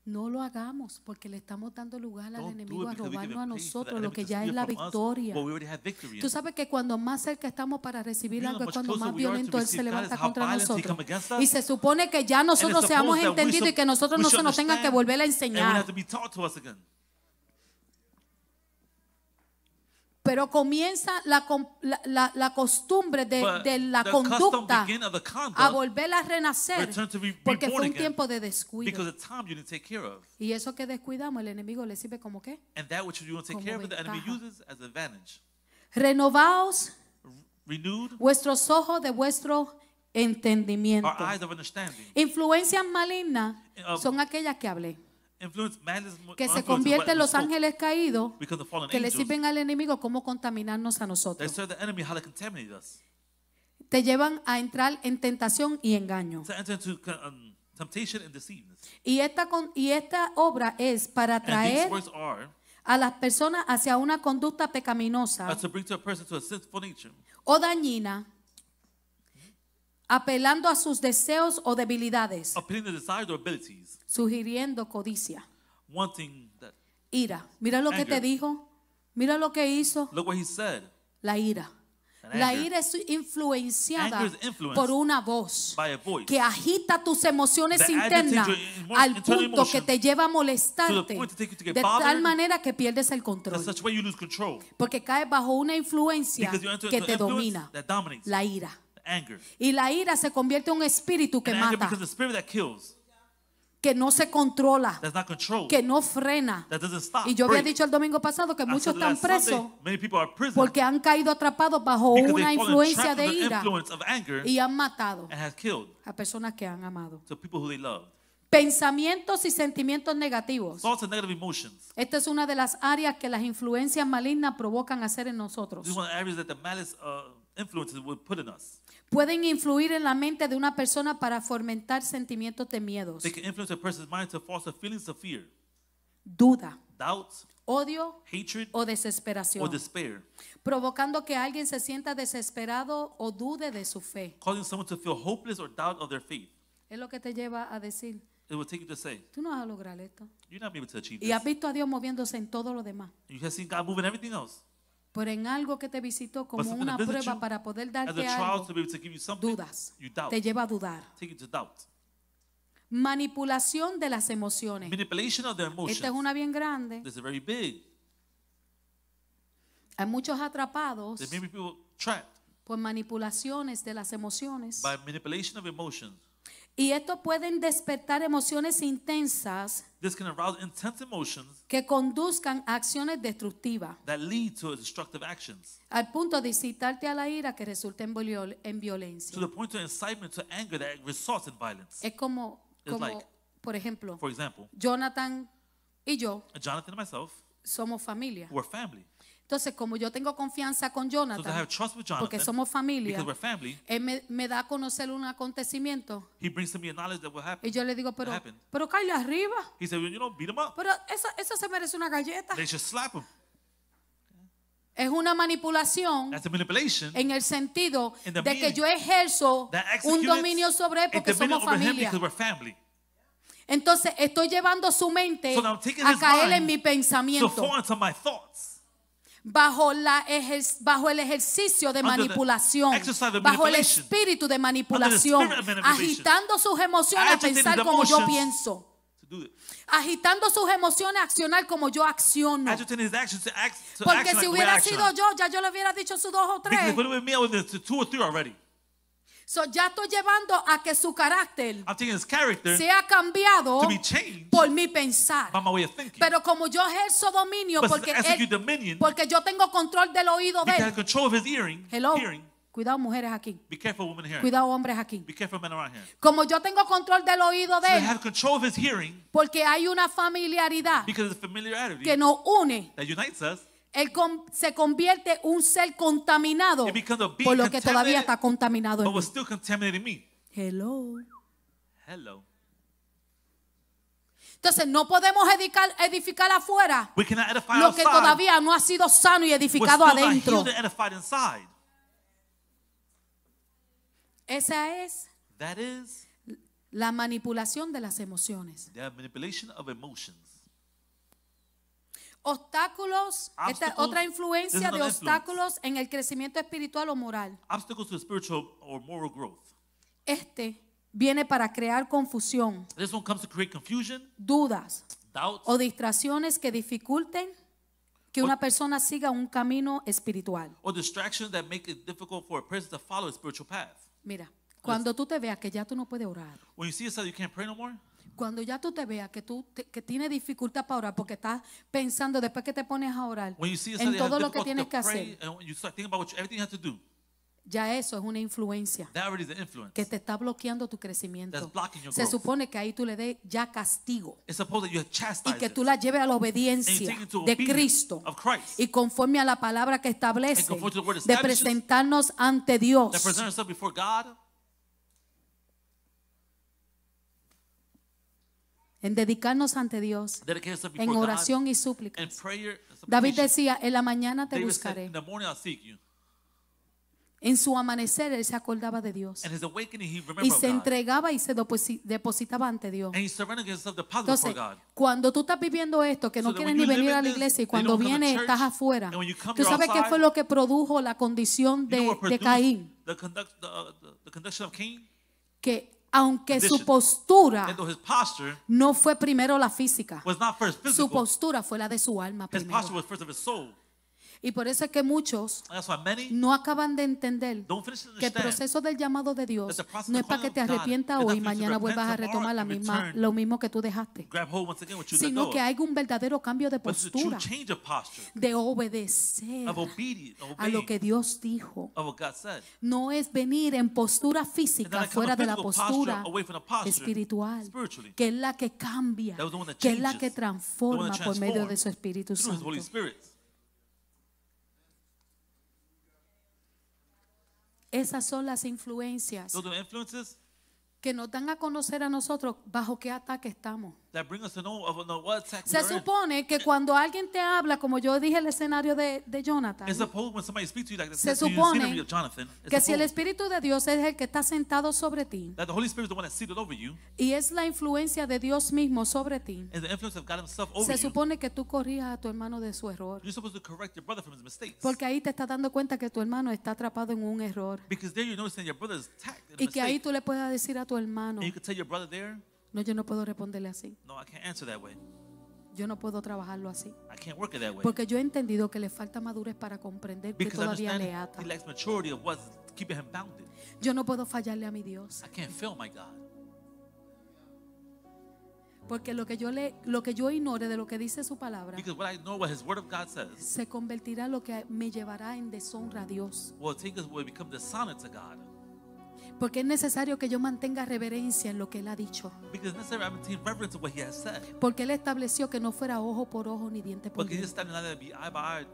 No lo hagamos porque le estamos dando lugar al don't do enemigo it a because we give robarnos a a place for the nosotros lo enemy que to ya es steal la from us victoria. what we already have victory Tú in. sabes que cuando más cerca estamos para recibir You know algo es much cuando closer más we are to violento Él se receive God levanta is how contra violent he nosotros. come against us. Y se supone que ya And it's nosotros seamos supposed that we entendidos y que nosotros we no should se nos tengan que understand, volver a and we enseñar. have to be taught to us again. Pero comienza la costumbre But de la the custom conducta begin of the conduct a volverla a renacer return to be porque reborn fue un again tiempo de descuido. because the time you didn't take care of. Y eso que descuidamos, el enemigo le sirve como qué? And that which you don't take Como care of, the enemy ventaja. uses as advantage. Renovaos Renewed vuestros ojos de vuestro entendimiento. our eyes of understanding. Influencias malignas Of- son aquellas que hablé, Influence, madness, que se influence is what convierten en we los spoke. ángeles caídos, Because the fallen que le angels, sirven al enemigo cómo contaminarnos a they nosotros. serve the enemy how to contaminate us. Te llevan a entrar en tentación y engaño. To enter into temptation and deceitfulness. Y esta obra es para And these traer works are a las personas hacia una conducta pecaminosa to bring to a person to a sinful nature, o dañina, apelando a sus deseos o debilidades, appealing the desires or abilities, sugiriendo codicia, wanting that. ira. Mira lo que Anger. te dijo, mira lo que hizo, Look what he said. la ira. An La anger. ira es influenciada Anger is influenced por una voz by a voice que agita tus emociones that internas agitates your al internal punto que emotions te lleva a to molestarte the point to take you to get de tal bothered. manera que pierdes el in control. such a way you lose control Porque caes bajo una influencia because you enter que into te influence domina, that dominates la ira. anger. Y la ira se convierte en un espíritu que And anger mata, becomes a spirit that kills, que no se controla, that's not controlled, que no frena. that doesn't stop. Y yo había break. dicho el domingo pasado que I muchos said están last Sunday, presos many people are in prison porque han caído atrapados bajo because una they've fallen influencia trapped de under the ira influence of anger y han matado and has killed a personas que han amado. to people who they love. Pensamientos y sentimientos negativos. Thoughts and negative emotions. Esta es una de las áreas que las influencias malignas provocan hacer en nosotros. These are one of the areas that the malice influences would put in us. Pueden influir en la mente de una persona para fomentar sentimientos de miedos, They can influence a person's mind to foster feelings of fear, duda, doubt, odio hatred, o or desesperación, despair, provocando que alguien se sienta desesperado o dude de su fe. causing someone to feel hopeless or doubt of their faith. Es lo que te lleva a decir, It will take you to say, tú no vas a lograr esto. you're not able to achieve Y has this. visto a Dios moviéndose en todo lo demás. You have seen God moving everything else. Pero en algo que te visitó como something una that visited prueba you para poder As a darte trial algo, to be able to give you something, dudas, you doubt. te lleva a dudar. Take you to doubt. Manipulación de las emociones. Manipulation of their emotions. Esta es una bien grande. This is very big. Hay muchos atrapados There may be people trapped por manipulaciones de las emociones. by manipulation of emotions. Y esto pueden despertar emociones intensas This can arouse intense emotions que conduzcan a acciones destructivas, that lead to destructive actions, al punto de incitarte a la ira que resulta en to violencia. the point of incitement to anger that results in violence. Es como like- por ejemplo, For example, Jonathan y yo Jonathan and myself somos familia. were family. Entonces, como yo tengo confianza con So to have Jonathan, trust with porque Jonathan, somos familia, because we're family, él me da a conocer un acontecimiento he brings to me a knowledge that will happen. y yo le digo, What happened? pero cállate arriba, He said, well, you know, beat him up. pero eso se merece una galleta. They should slap him. Es una manipulación That's a manipulation. en el sentido In the de que meaning yo ejerzo That un executes dominio sobre él a porque dominion somos over him familia. because we're family. Entonces estoy llevando su mente So now I'm taking a his caer mind en mi To pensamiento fall into my thoughts. bajo el ejercicio de Under the manipulación, exercise of bajo el manipulation. espíritu de Under the manipulación, spirit of manipulation. agitando sus emociones a Agitating pensar the como yo emotions. pienso, To do it. agitando sus emociones a accionar como yo acciono. Agitating his actions to act to Porque action si like hubiera reaction. sido yo, ya yo le hubiera dicho sus 2 o Because 3. if it would have been me, I would have 2 or 3 already. So, ya estoy llevando a que su carácter I'm taking his character sea cambiado to be changed por mi pensar. by my way of thinking. Pero como yo ejerzo dominio But porque, since I execute dominion, porque yo tengo control del oído de because I have él. control of his hearing, Hello. hearing. Cuidado mujeres aquí. Be careful, women here. Cuidado hombres aquí. Be careful, men around here. Como yo tengo control del oído de So they él, have control of his hearing porque hay una familiaridad because of the familiarity que nos une. that unites us. Él se convierte un ser contaminado It becomes a being por lo que todavía contaminated, está contaminado en but mí. was still contaminating me. Hello. Hello. Entonces no podemos edificar afuera We cannot edify lo que outside. todavía no ha sido sano y We're edificado still not adentro. healed and edified inside. Esa es That is la manipulación de las emociones. the manipulation of emotions. Obstáculos, esta es Obstacles. otra This is influencia de another obstáculos en el crecimiento espiritual o moral. Obstacles to spiritual or moral growth. Este viene para crear confusión, This one comes to create confusion, dudas doubts, o distracciones que dificulten que una persona siga un camino espiritual. or distractions that make it difficult for a person to follow a spiritual path. Mira, cuando tú te veas que ya tú no puedes orar, When you see yourself, you can't pray no more. cuando ya tú te veas que que tienes dificultad para orar porque estás pensando después que te pones a orar When you see yourself, en you have todo lo que difficulty tienes to que pray, hacer, and when you start thinking about everything you have to do, ya eso es una influencia that already is the influence. que te está bloqueando tu crecimiento. That's blocking your Se growth. supone que ahí tú le des ya castigo It's supposed that you have y chastised que it. tú la lleves a la And you obediencia take it to de obedience Cristo of Christ. y conforme a la palabra que establece And conforme to the word de establishes, presentarnos ante That Dios present yourself before God en dedicarnos ante Dios dedicate yourself en before oración God y and súplicas. prayer. And David supplication. decía, en la mañana te David said, buscaré. in the morning I'll seek you. En su amanecer él se acordaba de Dios And his awakening, he y remembered se of God. entregaba y se depositaba ante Dios. And he surrendered himself deposited Entonces, before God. cuando tú estás viviendo esto, que no So that quieres when ni you live venir a in la this, iglesia y you cuando don't come to vienes church, estás afuera, and when you come, ¿tú you're sabes qué outside. fue lo que produjo la condición You know what de produced Caín? the conduction of Cain? Que aunque su Condition. postura And though his posture no fue primero la física, was not first su physical, postura fue la de su alma his primero. posture was first of his soul. Y por eso es que muchos And that's why many no acaban de entender don't finish to que el understand proceso del llamado de Dios that the process no of es para que calling te of God arrepientas is not hoy y for you to mañana repent vuelvas a tomorrow retomar and return, lo mismo que tú dejaste, grab hold once again what you let sino go que of. hay un verdadero cambio de But it's a true postura, change of posture, de obedecer of obedience, a lo obeying que Dios dijo. of what God said. No es venir en postura And then física I come fuera a de la physical posture postura away from the posture espiritual, spiritually. que es la que cambia, That was the one that que es la changes, que the one transforma that por medio de transforms su Espíritu through His Santo. Holy Spirit. Esas son las influencias Those are the influences que nos dan a conocer a nosotros bajo qué ataque estamos. that bring us to know what attack we Se are in. supone que cuando alguien te habla, como yo dije el escenario de Jonathan, It's supposed when somebody speaks to you like that, se you see supone the Jonathan, it's que si el supposed Espíritu de Dios es el que está sentado sobre ti that the Holy Spirit is the one that's seated over you, y es la influencia de Dios mismo sobre ti, and the influence of God Himself over se you. supone que tú corrijas a tu hermano de su error. You're supposed to correct your brother from his mistakes. Porque ahí te estás dando cuenta que tu hermano está atrapado en un error. Because there you're noticing your brother is attacked in a Y que ahí mistake. tú le puedas decir a tu hermano, And you can tell your brother there, no, yo no puedo responderle así. no, I can't answer that way. Yo no puedo trabajarlo así. I can't work it that way. Porque yo he entendido que le falta madurez para comprender que Because I todavía understand le ata. he lacks maturity of what's keeping him bounded. Yo no puedo fallarle a mi Dios. I can't fail my God. Porque lo que yo ignore de lo que dice su palabra Because what I know what His Word of God says se convertirá en lo que me llevará en deshonra a Dios. will become dishonor to God. Porque es necesario que yo mantenga reverencia en lo que Él ha dicho. Because it's necessary I maintain reverence of what He has said. Porque Él estableció que no fuera ojo por ojo ni diente por Because He diente. established not that be eye by eye.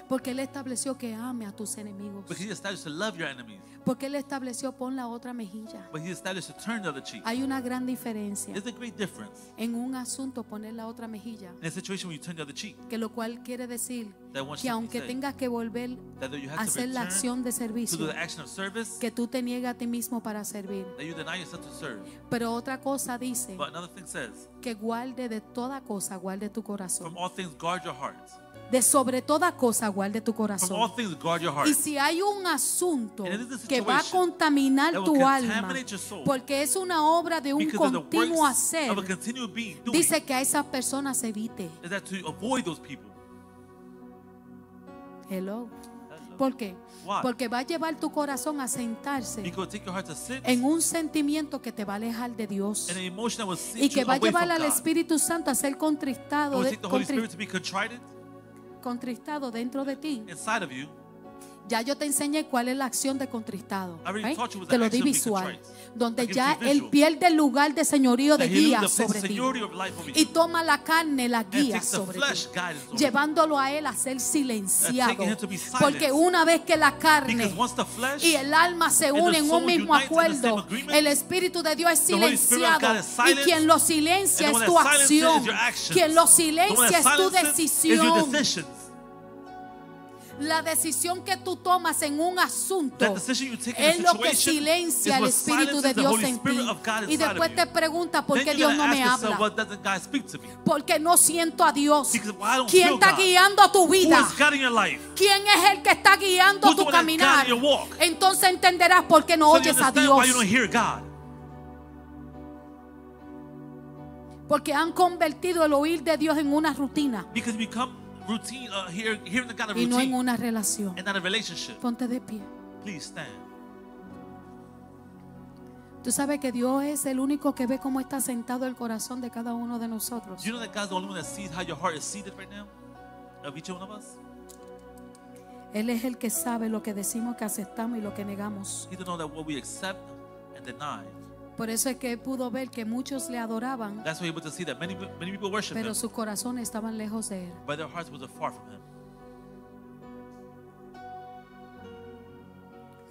Porque Él estableció que ame a tus enemigos. Because He established to love your enemies. Porque Él estableció pon la otra mejilla. But He established to turn the other cheek. Hay una gran diferencia There's a great difference en un asunto poner la otra mejilla, in a situation when you turn the other cheek. que lo cual quiere decir That one que aunque say tengas que volver that though you a have to hacer la return acción de to do servicio, the action of service, que tú te niegas a ti mismo para servir. that you deny yourself to serve. Pero otra cosa dice But another thing says, que guarde de toda cosa, guarde tu corazón. from all things guard your heart. De sobre toda cosa, guarde tu From all corazón. things guard your heart. Y si hay un asunto And it is a que va a situation contaminar that will tu alma, contaminate your soul, porque es una obra de un because of the continuo works hacer, of a continual being doing, dice que a esas personas se evite. is that to avoid those people. Hello. Hello. ¿Por qué? Why? Porque va a llevar tu corazón a sentarse Because take your heart to sit en un sentimiento que te va a alejar de Dios in an emotion that will y seek que you va a away from llevar al God. Espíritu Santo a ser It contristado, will take the Holy Spirit to be contrite contristado dentro de ti. inside of you. Ya yo te enseñé cuál es la acción de contristado. I already ¿right? taught you what Te the lo action di of being visual. contrite. Donde I give ya you él visual. pierde el lugar de señorío de That he loses guía the place sobre of ti. seniority of life over Y you. toma la carne, la And guía takes the sobre flesh ti. guidance over you. Llevándolo a él a ser silenciado. taking him to be silenced. Porque una vez que la carne Because once the flesh y el alma se and the unen en un soul mismo unite in the same acuerdo, agreement, el Espíritu de Dios es the Holy Spirit of silenciado. God is Y silenced, quien lo silencia and es the tu one that silences acción. is your actions. Quien lo The one silencia that es tu silences is your decisión. decisions. La decisión que tú tomas en un asunto That decision you take in a es lo que situation silencia is el what Espíritu de silences the Dios Holy en ti. Spirit of God Y inside después of te you. preguntas por Then qué you're Dios gonna no me ask yourself, habla. what doesn't God speak to me? Porque no siento a Dios. Because I don't ¿Quién feel está God. guiando tu Who vida? is guiding your life? ¿Quién es el que está guiando Who's the tu one that's caminar? guiding your walk? Entonces entenderás por qué no So you oyes a understand Dios. why you don't hear God. Porque han convertido el oír de Dios en una rutina Because we become routine, hearing the God of y no en routine una relación. and not a relationship. Ponte de pie. Please stand. Tú sabes que Dios es el único que ve cómo está sentado el corazón de cada uno de nosotros. Do you know that God's the only one that sees how your heart is seated right now? Of each one of us? Él es el que sabe lo que decimos que aceptamos y lo que negamos. He to know that what we accept and deny. Por eso es que él pudo ver que muchos le adoraban, That's why you're able to see that many people worship pero Him, sus corazones estaban lejos de él. but their hearts was far from Him.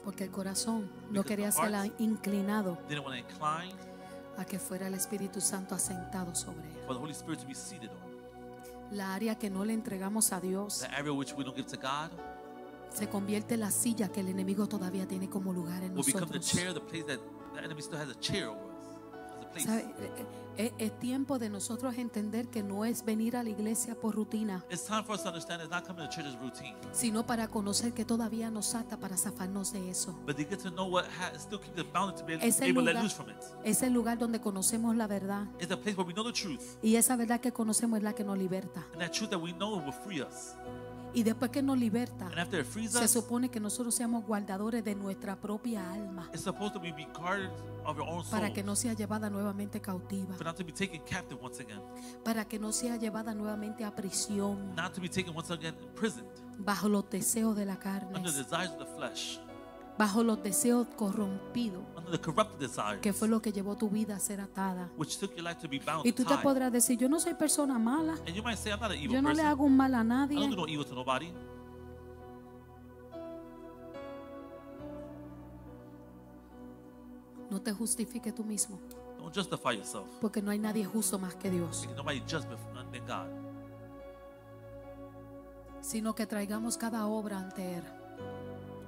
Porque el corazón no Because quería the ser hearts inclinado Didn't want to incline a que fuera el Espíritu Santo asentado sobre él. for the Holy Spirit to be seated on. La área que no le entregamos a Dios The area which we don't give to God se convierte en la silla que el enemigo todavía tiene como lugar en will become the nosotros. chair, the place that the enemy still has a chair over us. As a place. ¿Sabe? Es tiempo de nosotros entender que no es venir a la iglesia por rutina, It's time for us to understand it's not coming to church as routine, sino para conocer que todavía nos ata para zafarnos de eso. but they get to know what still keeps us bounded to be Es el able to let lugar, loose from it. es el lugar donde conocemos la verdad. It's the place where we know the truth, Y esa verdad que conocemos es la que nos liberta. and that truth that we know will free us. Y después que nos liberta, And after it frees se us, supone que nosotros seamos guardadores de nuestra propia alma, it's supposed to be guarded of your own soul, para que no sea llevada nuevamente cautiva, but not to be taken captive once again, para que no sea llevada nuevamente a prisión, not to be taken once again imprisoned bajo los deseos de la carne, under the desires of the flesh, bajo los deseos corrompidos, under the corrupted desires, que fue lo que llevó tu vida a ser atada. which took your life to be bound Y to tú te tie. podrás decir, yo no soy persona mala, And you might say, I'm not an evil yo no le person. hago un mal a I don't nadie. do no evil to nobody. No te justifique tú mismo, Don't justify yourself. porque no hay nadie justo más que Dios, Because nobody just than God. sino que traigamos cada obra ante Él,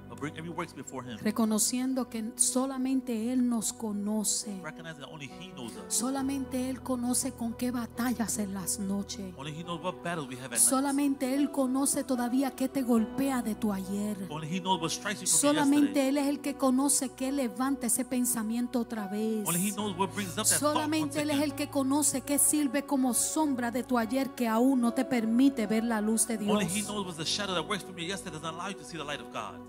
But bring every works before Him, reconociendo que solamente Él nos conoce. recognizing that only He knows us. Solamente Él conoce con qué batallas en las noches. Only He knows what battles we have at night. Solamente Él conoce todavía qué te golpea de tu ayer. Only He knows what strikes you from Solamente yesterday. Él es el que conoce qué levanta ese pensamiento otra vez. Only He knows what brings up that thought once Solamente Él es again. el que conoce qué sirve como sombra de tu ayer que aún no te permite ver la luz de Dios. Only He knows what's the shadow that works from you yesterday doesn't allow you to see the light of God.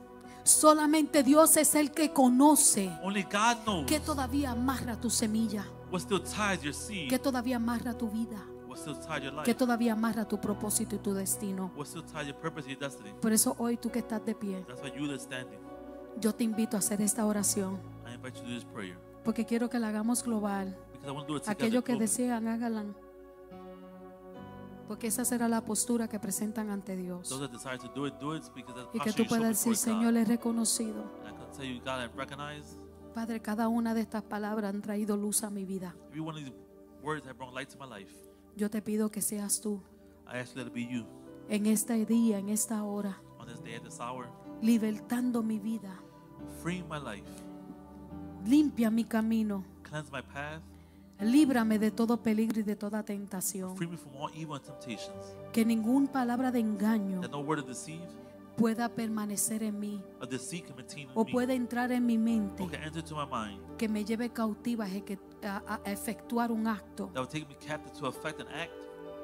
Solamente Dios es el que conoce Only God knows que todavía amarra tu semilla, what still ties your seed, que todavía amarra tu vida, what still ties your que life, todavía amarra tu propósito y tu destino. what still ties your purpose, your destiny. Por eso hoy tú que estás de pie, That's why you that standing. yo te invito a hacer esta oración, I invite you to do this prayer porque quiero que la hagamos global. because I want to do it together. Aquellos que globally. desean, háganla, porque esa será la postura que presentan ante Dios. Those that desire to do it because that's the Y que posture tú you show puedas before decir, Señor, God. le he reconocido. And I can tell you, God, I recognize Padre, cada una de estas palabras han traído luz a mi vida. every one of these words have brought light to my life. Yo te pido que seas tú I ask you that it be you en este día, en esta hora, on this day, at this hour, libertando mi vida. freeing my life, Limpia mi camino. cleanse my path, Líbrame de todo peligro y de toda tentación. free me from all evil and temptations. Que ninguna palabra de engaño That no word of deceit pueda permanecer en mí or deceit can maintain in o me, pueda entrar en mi mente or can enter to my mind, que me lleve cautiva a efectuar un acto that will take me captive to effect an act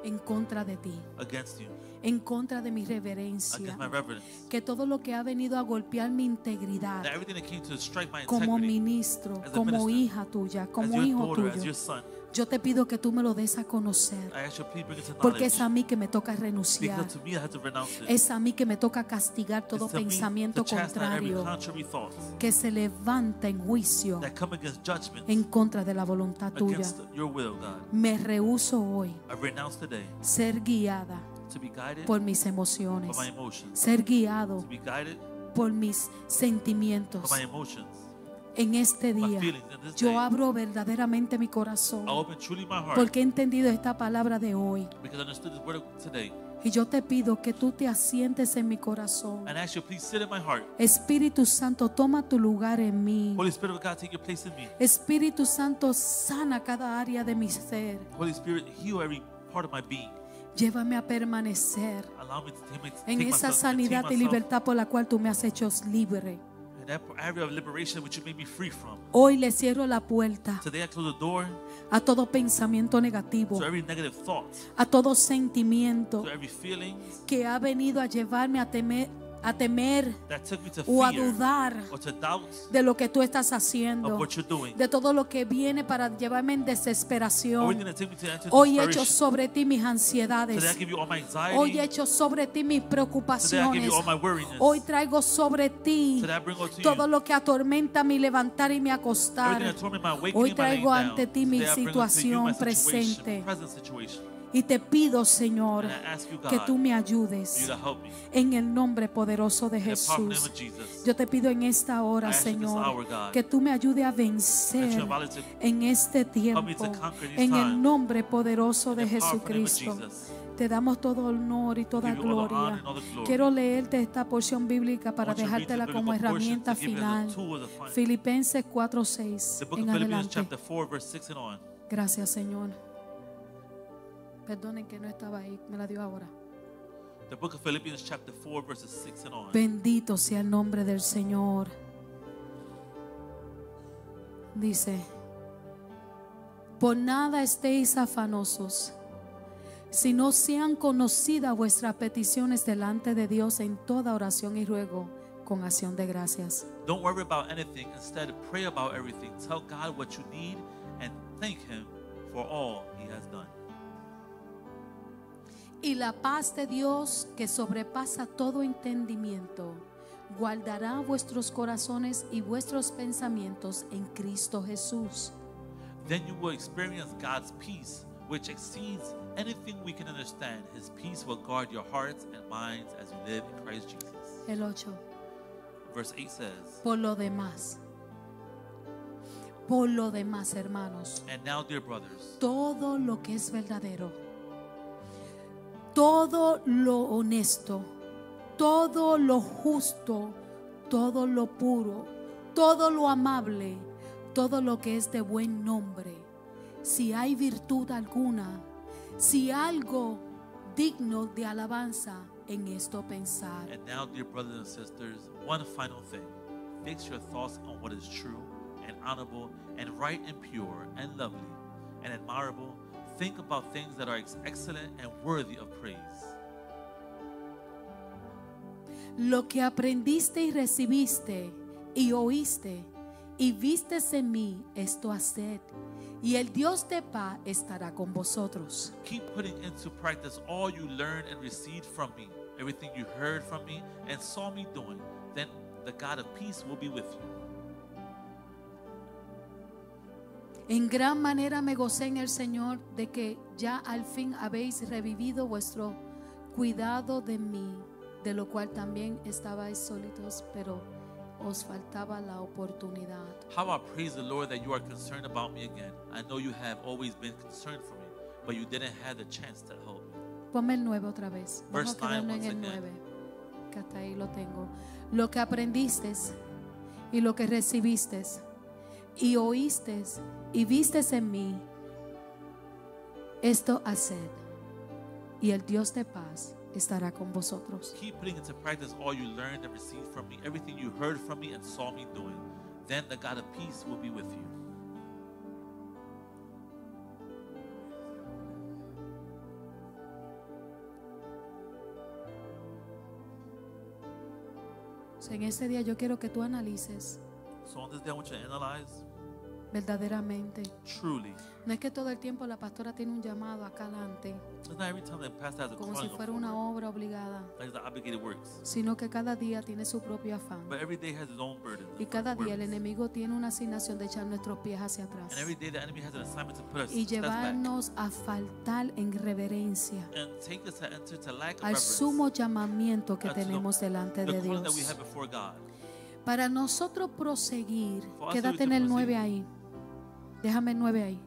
en contra de ti, against you, en contra de mi reverencia. against my reverence. Que todo lo que ha venido a golpear mi integridad That everything that came to strike my como integrity, ministro, as a como minister, hija tuya, as como your hijo daughter, as tuyo, your son, yo te pido que tú me lo des a conocer, I ask you, please bring it to porque knowledge. es a mí que me toca renunciar. Because to me, I have to renounce it. Es a mí que me toca castigar todo It's to me pensamiento to chastise every contrario contrary thought que se levanta en juicio that come against judgment, en contra de la voluntad tuya. against your will, God. Me rehúso hoy I renounce today ser guiada to be guided por mis emociones, by my emotions, ser guiado to be guided por mis sentimientos. by my emotions, En este my día feelings. In this yo day, abro verdaderamente mi corazón, I open truly my heart porque he entendido esta palabra de hoy. because I understood this word today. Y yo te pido que tú te asientes en mi corazón. And I ask you, please sit in my heart. Espíritu Santo, toma tu lugar en mí. Holy Spirit of God, take your place in me. Espíritu Santo, sana cada área de mi ser. Holy Spirit, heal every part of my being. Llévame a permanecer Allow me to take en myself, esa maintain sanidad y myself libertad por la cual tú me has hecho libre. in that area of liberation which you made me free from. Hoy le cierro la puerta Today I close the door a todo pensamiento negativo, to every negative thought, a todo sentimiento to every feeling que ha venido a llevarme a temer that took me to o a fear dudar or to doubt de lo que tú estás of haciendo, what you're doing. de todo lo que viene para llevarme en Everything desesperación. that took me to enter Hoy echo desperation. sobre ti mis Today I ansiedades. give you all my anxiety. Hoy echo sobre ti mis Today I give preocupaciones. you all my weariness. Hoy traigo sobre ti Today I bring all to todo you lo que atormenta mi levantar y mi everything acostar. that torment my waking Hoy and my laying traigo down. ante ti mi Today I bring unto you situación my presente. present situation. Y te pido, Señor, And I ask you, que God, tú me for you ayudes to help me. en el nombre poderoso de In the powerful name Jesús. of Jesus. Yo te pido en esta hora, I ask you this Señor, hour, God, que tú me ayudes a that you vencer allow to en este help me tiempo, to conquer these en el times. nombre poderoso de In the powerful name of Jesucristo. Jesus. Te damos todo honor y toda Give you all the honor gloria. and all the glory. Quiero leerte esta porción bíblica para I want you to read the dejártela como biblical portion herramienta to give you as a final. tool, as a final. Filipenses 4:6 The book en of Philippians adelante. chapter 4 verse 6 and on. Gracias, Señor. Perdonen que no estaba ahí, me la dio ahora. The book of Philippians chapter 4 verses 6 and on. Bendito sea el nombre del Señor. Dice, por nada estéis afanosos, sino sean conocidas vuestras peticiones delante de Dios en toda oración y ruego con acción de gracias. Don't worry about anything. Instead, pray about everything. Tell God what you need and thank Him for all He has done. Y la paz de Dios, que sobrepasa todo entendimiento, guardará vuestros corazones y vuestros pensamientos en Cristo Jesús. Then you will experience God's peace, which exceeds anything we can understand. His peace will guard your hearts and minds as you live in Christ Jesus. El 8. Verse 8 says, Por lo demás, hermanos, and now, dear brothers, todo lo que es verdadero, todo lo honesto, todo lo justo, todo lo puro, todo lo amable, todo lo que es de buen nombre, si hay virtud alguna, si algo digno de alabanza, en esto pensar. and now, dear brothers and sisters, one final thing. Fix your thoughts on what is true and honorable and right and pure and lovely and admirable. Think about things that are excellent and worthy of praise. Lo que aprendiste y recibiste y oíste y vistes en mí, esto haced, y el Dios de paz estará con vosotros. Keep putting into practice all you learned and received from me, everything you heard from me and saw me doing. Then the God of peace will be with you. En gran manera me gocé en el Señor de que ya al fin habéis revivido vuestro cuidado de mí, de lo cual también estabais sólidos, pero os faltaba la oportunidad. How I praise the Lord that you are concerned about me again. I know you have always been concerned for me, but you didn't have the chance to help me. Ponme el 9 otra vez. Vamos Verse a quedarnos 9 en el once again. 9, que hasta ahí lo tengo. Lo que aprendiste y lo que recibiste y oíste y vistes en mí, esto haced, y el Dios de paz estará con vosotros. Keep putting into practice all you learned and received from me, everything you heard from me and saw me doing. Then the God of peace will be with you. O sea, en este día yo quiero que tú analices So on this day, I want you to analyze verdaderamente. truly. No es que todo el tiempo la pastora tiene un llamado acá adelante, It's not every time the pastor has a como calling si fuera una forward, obra obligada, like the obligated works. sino que cada día tiene su propio afán. But every day has its own burdens. Y cada día el worries. enemigo tiene una asignación de echar nuestros pies hacia atrás And every day the enemy has an assignment to put us y steps back llevarnos a faltar en reverencia and take us to enter to lack of al reverence sumo llamamiento que to the- tenemos delante the de calling that we Dios. have before God. Para nosotros proseguir, For us quédate to en el proceed. 9 ahí, déjame el 9 ahí.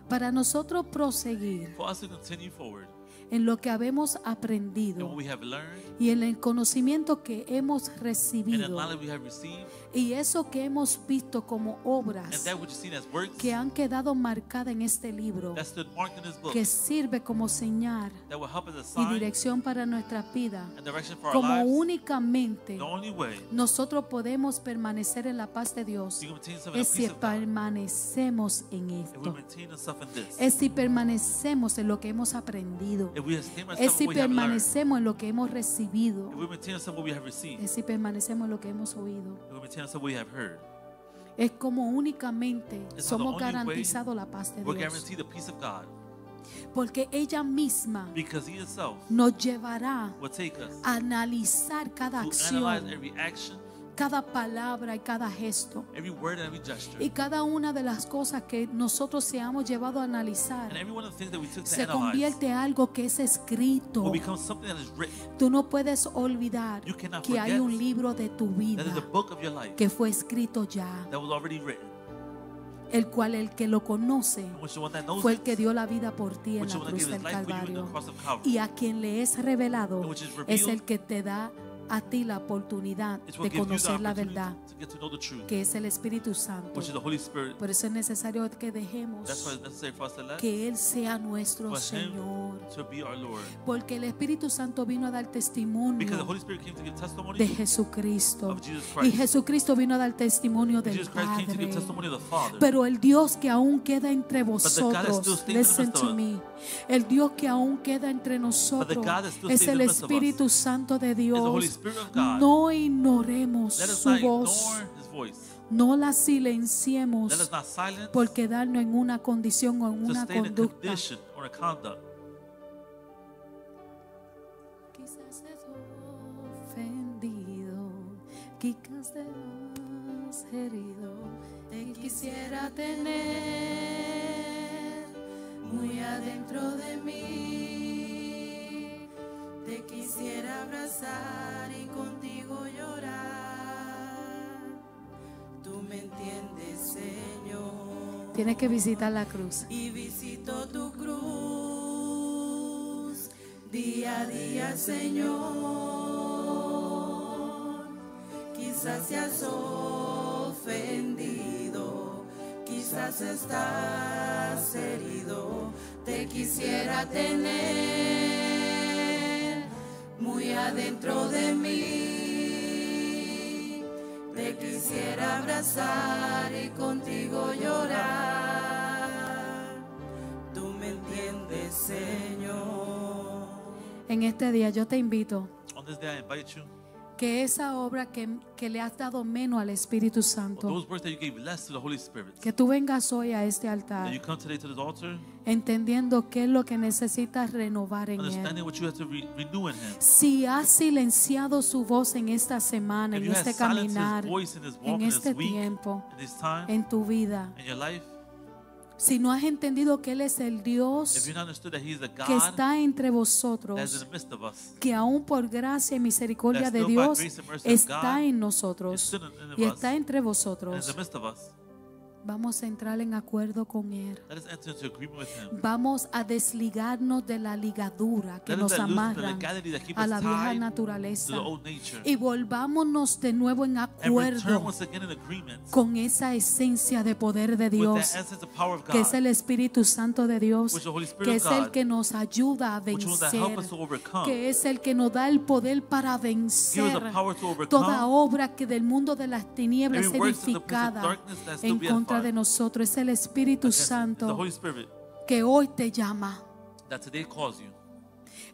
Para nosotros proseguir For us to continue forward en lo que habemos in aprendido what we have learned y en el conocimiento que hemos and the recibido knowledge we have received y eso que hemos visto como and obras that which is seen as works que han quedado marcadas en este libro, that stood marked in this book que sirve como señal that will help us a y sign dirección para nuestras vidas, and direction for our como lives. únicamente The only way nosotros podemos permanecer en la paz de Dios you can maintain yourself in es the si peace of God permanecemos en if we esto, maintain ourselves in this. es si permanecemos en lo que hemos aprendido, If we sustain es ourselves si in what we have learned. permanecemos en lo que hemos recibido, If we maintain ourselves in what we have received. es si permanecemos en lo que hemos oído. If we maintain ourselves in what we have heard. Es como únicamente It's not the somos only way garantizados la paz de We're Dios, guaranteed the peace of God porque ella misma because He Himself nos llevará will take us a analizar cada to acción, analyze every action, cada palabra y cada gesto every word, and every gesture. y cada una de las cosas que nosotros seamos llevados a analizar And every one of the things that we took to se analyze convierte en algo que es escrito. will become something that is written. Tú no puedes olvidar You cannot que hay forget un libro de tu vida That is a book of your life que fue escrito ya, that was already written. el cual el que lo conoce And which the one that knows fue el it, que dio la vida por ti en which la the one that cruz gave del His life for you in the Calvario, cross of Calvary. y a quien le es revelado And which is es revealed el que te da a ti la oportunidad It will de give you the conocer la opportunity verdad, to get to know the truth, que es el Espíritu Santo. which is the Holy Spirit. Por eso es necesario que That's why dejemos it's necessary for us to let que Él sea nuestro for Him Señor. to be our Lord. Porque el Espíritu Santo vino a dar Because the testimonio Holy Spirit came to give testimony de Jesucristo. of Jesus Y Christ. Jesucristo vino a dar testimonio del Jesus Christ came to give Padre. testimony of the Father. Pero el Dios que aún queda entre God is still vosotros, staying in the listen midst of to us. me, el Dios que aún queda entre nosotros God is still es staying in el the midst of us. Espíritu Santo de It's the Holy Dios. Spirit of God. No ignoremos Let us su not voz, ignore His voice. no la Let us silenciemos not silence por quedarnos en una condición o en to una stay in a conducta. condition or a conduct. Quizás te he ofendido, quizás te has herido. Te quisiera tener muy adentro de mí. Te quisiera abrazar y contigo llorar. Tú me entiendes, Señor. Tienes que visitar la cruz. Y visito tu cruz día a día, Señor. Quizás seas ofendido, quizás estás herido. Te quisiera tener muy adentro de mí. Te quisiera abrazar y contigo llorar. Tú me entiendes, Señor. En este día yo te invito On this day, I invite you, que esa obra que le has dado menos al Espíritu Santo, those words that you gave less to the Holy Spirit, que tú vengas hoy a este that altar you come today to this altar, entendiendo qué es lo que necesitas renovar en Él. understanding what you have to renew in Him. Si has silenciado su voz en esta semana, If en you have este silenced caminar, His voice in this walk, en in este this week, tiempo, in this time, en tu vida, in your life, si no has entendido que Él es el if Dios you've not understood that He is the que God está entre that is in vosotros, the midst of us, que aún por gracia y misericordia that de still by Dios grace and mercy of está God en is nosotros still in y us, está entre and in vosotros, the midst of us, vamos a entrar en acuerdo con Él. let us enter into agreement with Him. Vamos a desligarnos de la ligadura que Let us nos let loose the amarra legality that keeps a us la vieja tied to naturaleza the old nature, y volvámonos de nuevo en and return acuerdo once again in agreement con esa esencia de poder de with the Dios, essence of power of que es God, el Espíritu Santo de Dios, which is the Holy Spirit que of es el God, que nos ayuda a which will help vencer, us to overcome, que es el que nos da el poder para give us the vencer power to toda overcome obra que del mundo de las tinieblas es every works in the place of edificada darkness that still en be contra de edified. nosotros. Es el Espíritu It's the Santo Holy Spirit que hoy te llama. that today calls you.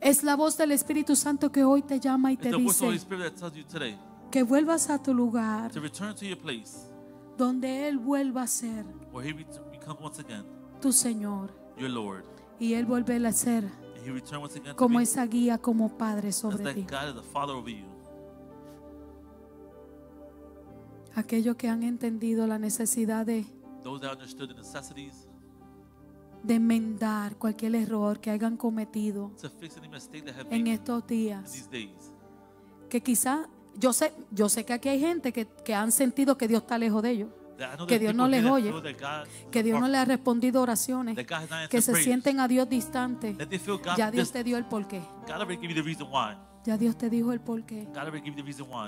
Es la voz del Espíritu Santo que hoy te llama y It's te the voice of the Holy dice Spirit that tells you today que vuelvas a tu lugar to return to your place donde Él vuelva a ser where He becomes once again tu Señor your Lord, y Él vuelve a ser and He return once again to como be esa guía, como Padre as sobre that ti. God is the Father over you. Aquellos que han entendido la necesidad Those that understood the necessities de enmendar cualquier error que hayan cometido to fix any mistake that have en made estos in días, these days. que quizá yo sé que aquí hay gente que han sentido que Dios está lejos de ellos, That I know que there's Dios no people les here that oye, feel that God is que Dios far no from le ha respondido oraciones, them, that God has not que answered se prayers, sienten a Dios distante. that they feel God Ya Dios distant. te dio el porqué. God already gave you the reason why. Ya Dios te dijo el porqué. God already gave you the reason why.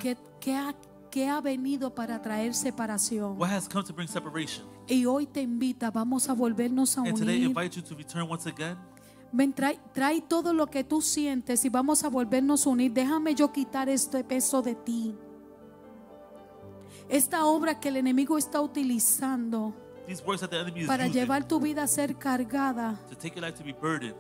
¿Qué ha venido para traer separación? What has come to bring separation? Y hoy te invita, vamos a volvernos a And today unir. invite you to return once again. Ven, trae todo lo que tú sientes y vamos a volvernos a unir. Déjame yo quitar este peso de ti. Esta obra que el enemigo está utilizando These words that the enemy is para using llevar tu vida a ser cargada to take your life to be burdened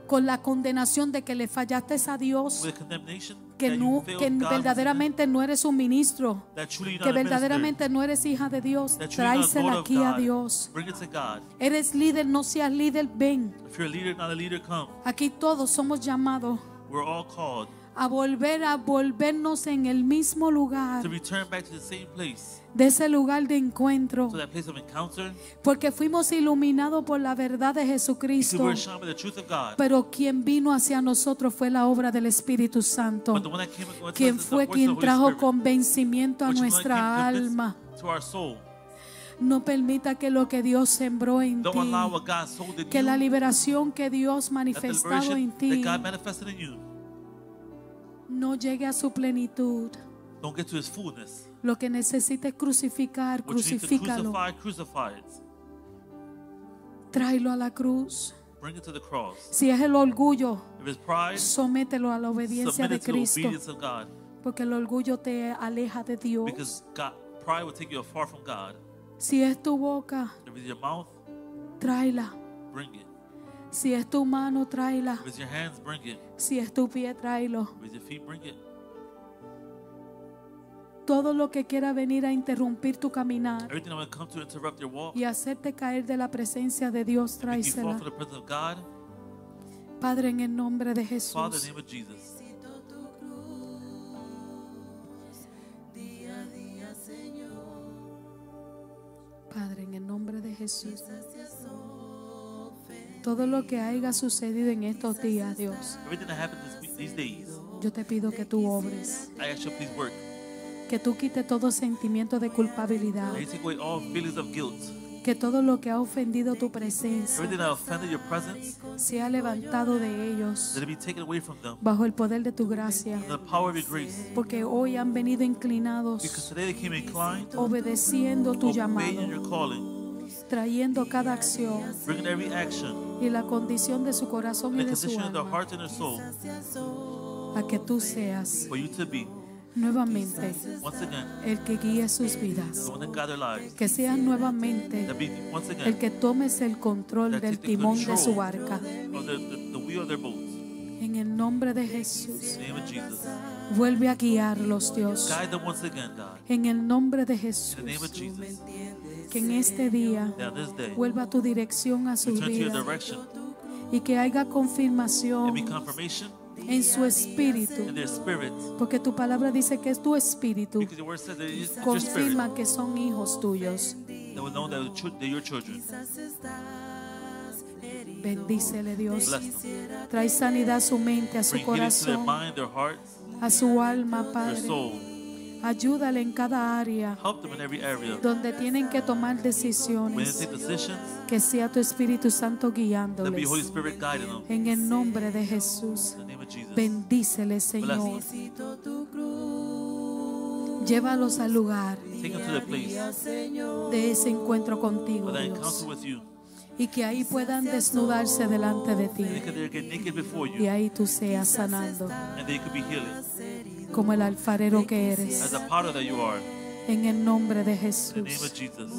con la condenación de que le fallaste a Dios, with condemnation, que, that no, you failed que God, verdaderamente no eres un ministro, that truly you're que not a minister, verdaderamente no eres hija de Dios. that truly you're not a Tráesela daughter of aquí a God. Dios. Bring it to God. Eres líder, no seas líder, ven. If you're a leader, not a leader, come. Aquí todos somos llamados We're all called a volvernos en el mismo lugar, to return back to the same place, de ese lugar de encuentro, to that place of encounter, porque fuimos iluminados por la verdad de because Jesucristo. we're shined by the truth of God. Pero quien vino hacia nosotros fue la obra del Espíritu Santo, But the one that came and quien fue quien trajo convencimiento a which is the one nuestra that came alma. to our soul. No permita que lo que Dios sembró en Don't ti, allow what God sold in que la you, liberación que Dios that the manifestado en liberation ti, that God manifested in you, no llegue a su plenitud, don't get to its fullness. lo que necesites crucificar, What you need to crucifícalo. crucify it. Tráelo a la cruz. Bring it to the cross. Si es el orgullo, If it's pride, somételo a la obediencia submit de it to the Cristo, obedience of God. porque el orgullo te aleja de Dios. Because pride will take you far from God. Si es tu boca, If it's your mouth, tráela. bring it. Si es tu mano, tráela. If it's your hands, bring it. Si es tu pie, tráelo. If it's your feet, bring it. Todo lo que quiera venir a interrumpir tu caminar Everything that will come to interrupt your walk, y hacerte caer de la presencia de Dios, make you fall tráesela. for the presence of God. Padre, en el nombre de Father, in Jesús. the name of Jesus. Padre, en el nombre de Jesús. Todo lo que haya sucedido en estos días, Dios, Everything that happened these days, yo te pido que tú obres, I ask you to please work. que tú quites todo sentimiento de culpabilidad, That you take away all feelings of guilt. que todo lo que ha ofendido tu presencia Everything that offended your presence, sea levantado de ellos let it be taken away from them. bajo el poder de tu gracia, The power of your grace. porque hoy han venido Because inclinados, today they came inclined, obedeciendo tu obeying llamado, your calling, trayendo cada acción bringing every action, y la condición de su corazón y the de su condition of their alma heart and their soul, a que tú seas for you to be, nuevamente once again, el que guíe sus vidas, the one that guide their lives. que seas nuevamente That be, once el again, que tomes el control that del take the timón de control su barca. of the wheel of their boats. En el nombre de Jesús, In the name of Jesus. vuelve a guiarlos, Dios. Guide them once again, God. En el nombre de In Jesús, the name of Jesus. que en este día That this day, vuelva tu dirección a su return to your vida direction y que haya and be confirmación confirmation en su espíritu, in their spirit. porque tu palabra dice que es tu espíritu. Because your word says that it's your spirit Confirma que son hijos tuyos. that will know that they're your children. Bendícele, Dios. Bless them. Trae sanidad a su mente, a su Bring healing to their corazón, mind, their hearts, a su alma, their Padre. soul. Ayúdale en cada área Help them in every area. donde tienen que tomar When they decisiones, take decisions, que sea tu Espíritu Santo that be Holy guiándoles. Spirit guiding them. En el nombre de Jesús, In the name of Jesus. bendícele, Señor. Bless them. Llévalos al lugar Take them to the place de ese encuentro contigo, for that Dios, encounter with you. y que ahí puedan desnudarse delante de ti, They could get naked before y you, ahí tú seas sanando and they could be healing. como el alfarero que As eres. the potter that you are, En el nombre de in the name of Jesús. Jesus.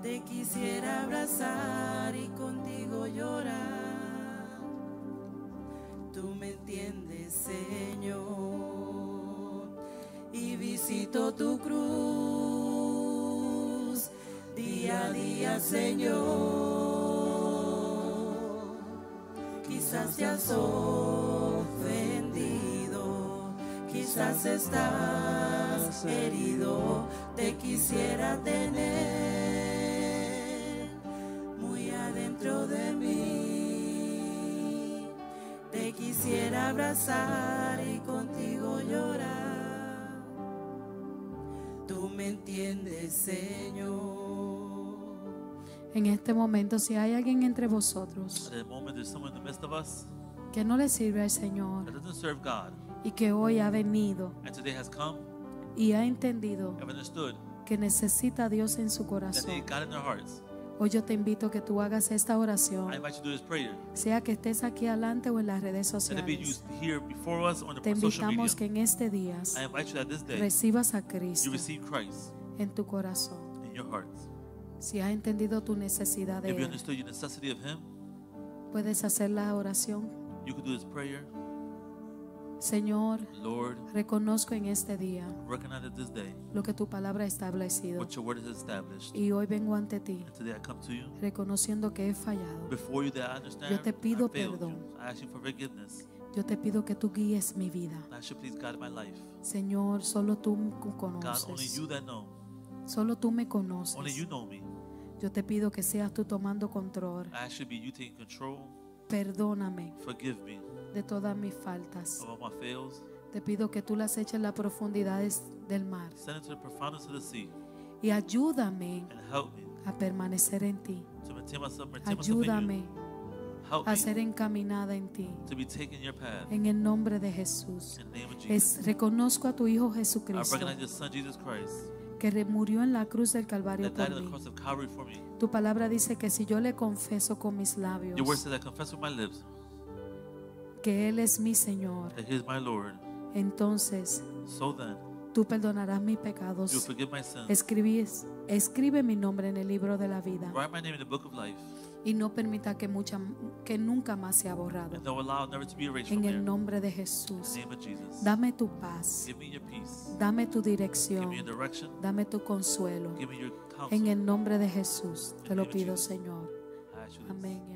Te quisiera abrazar y contigo llorar. Tú me entiendes, Señor, y visito tu cruz día a día, Señor. Quizás te has ofendido, quizás estás herido, te quisiera tener muy adentro de mí. Te quisiera abrazar y contigo llorar. Tú me entiendes, Señor. En este momento, si hay alguien entre vosotros At the moment, there's someone in the midst of us que no le sirve al Señor that doesn't serve God, y que hoy ha venido and today has come, y ha entendido have understood que necesita a Dios en su that corazón, they God in their hearts. hoy yo te invito a que tú hagas esta I oración, invite you to do this prayer. sea que estés aquí adelante o en las redes Let it be you sociales. here before us on Te the social media. invitamos que en este día I invite you that this day recibas a you Cristo receive Christ en tu corazón. in your hearts. Si has entendido tu necesidad de If you Él, understood your necessity of Him, puedes hacer la oración. you could do this prayer. Señor, Lord, reconozco en este día recognize that this day lo que tu palabra ha establecido what your word has established. y hoy vengo ante ti And today I come to you reconociendo que he fallado. before you that I understand Yo te pido I failed perdón. you. I ask you for forgiveness. Yo te pido que tú guíes mi vida. I ask you please guide my life. Señor, solo tú me God, only conoces. you that know. Solo tú me Only conoces. you know me. Yo te pido que seas tú tomando control. I ask you to be you taking control. Perdóname Forgive me de todas mis faltas. of all my fails. Te pido que tú las eches en las profundidades del mar. Send it to the profoundness of the sea Y ayúdame and help me a permanecer en ti. to maintain myself in you. Ayúdame Help a me ser encaminada en ti. to be taking your path. En el nombre de Jesús. In the name of Jesus. Reconozco a tu Hijo I Jesucristo, recognize your Son, Jesus Christ, que murió en la cruz del Calvario that died por on the mí. cross of Calvary for me. Tu palabra dice que si yo le confeso con mis labios Your word says, I confess with my lips que Él es mi Señor, that He is my Lord. entonces So then, tú perdonarás mis you pecados. forgive my sins. Escribe mi nombre en el libro de la vida Write my name in the book of life, y no permita que nunca más sea borrado. and don't allow it never to be erased from En here. el In nombre de Jesús, the name of Jesus. dame tu paz, Give me your peace. dame tu Give dirección, me your direction. dame tu consuelo. Give me your En counsel. el nombre de Jesús te lo In the name of pido, Jesus. Señor. I ask you this. Amén.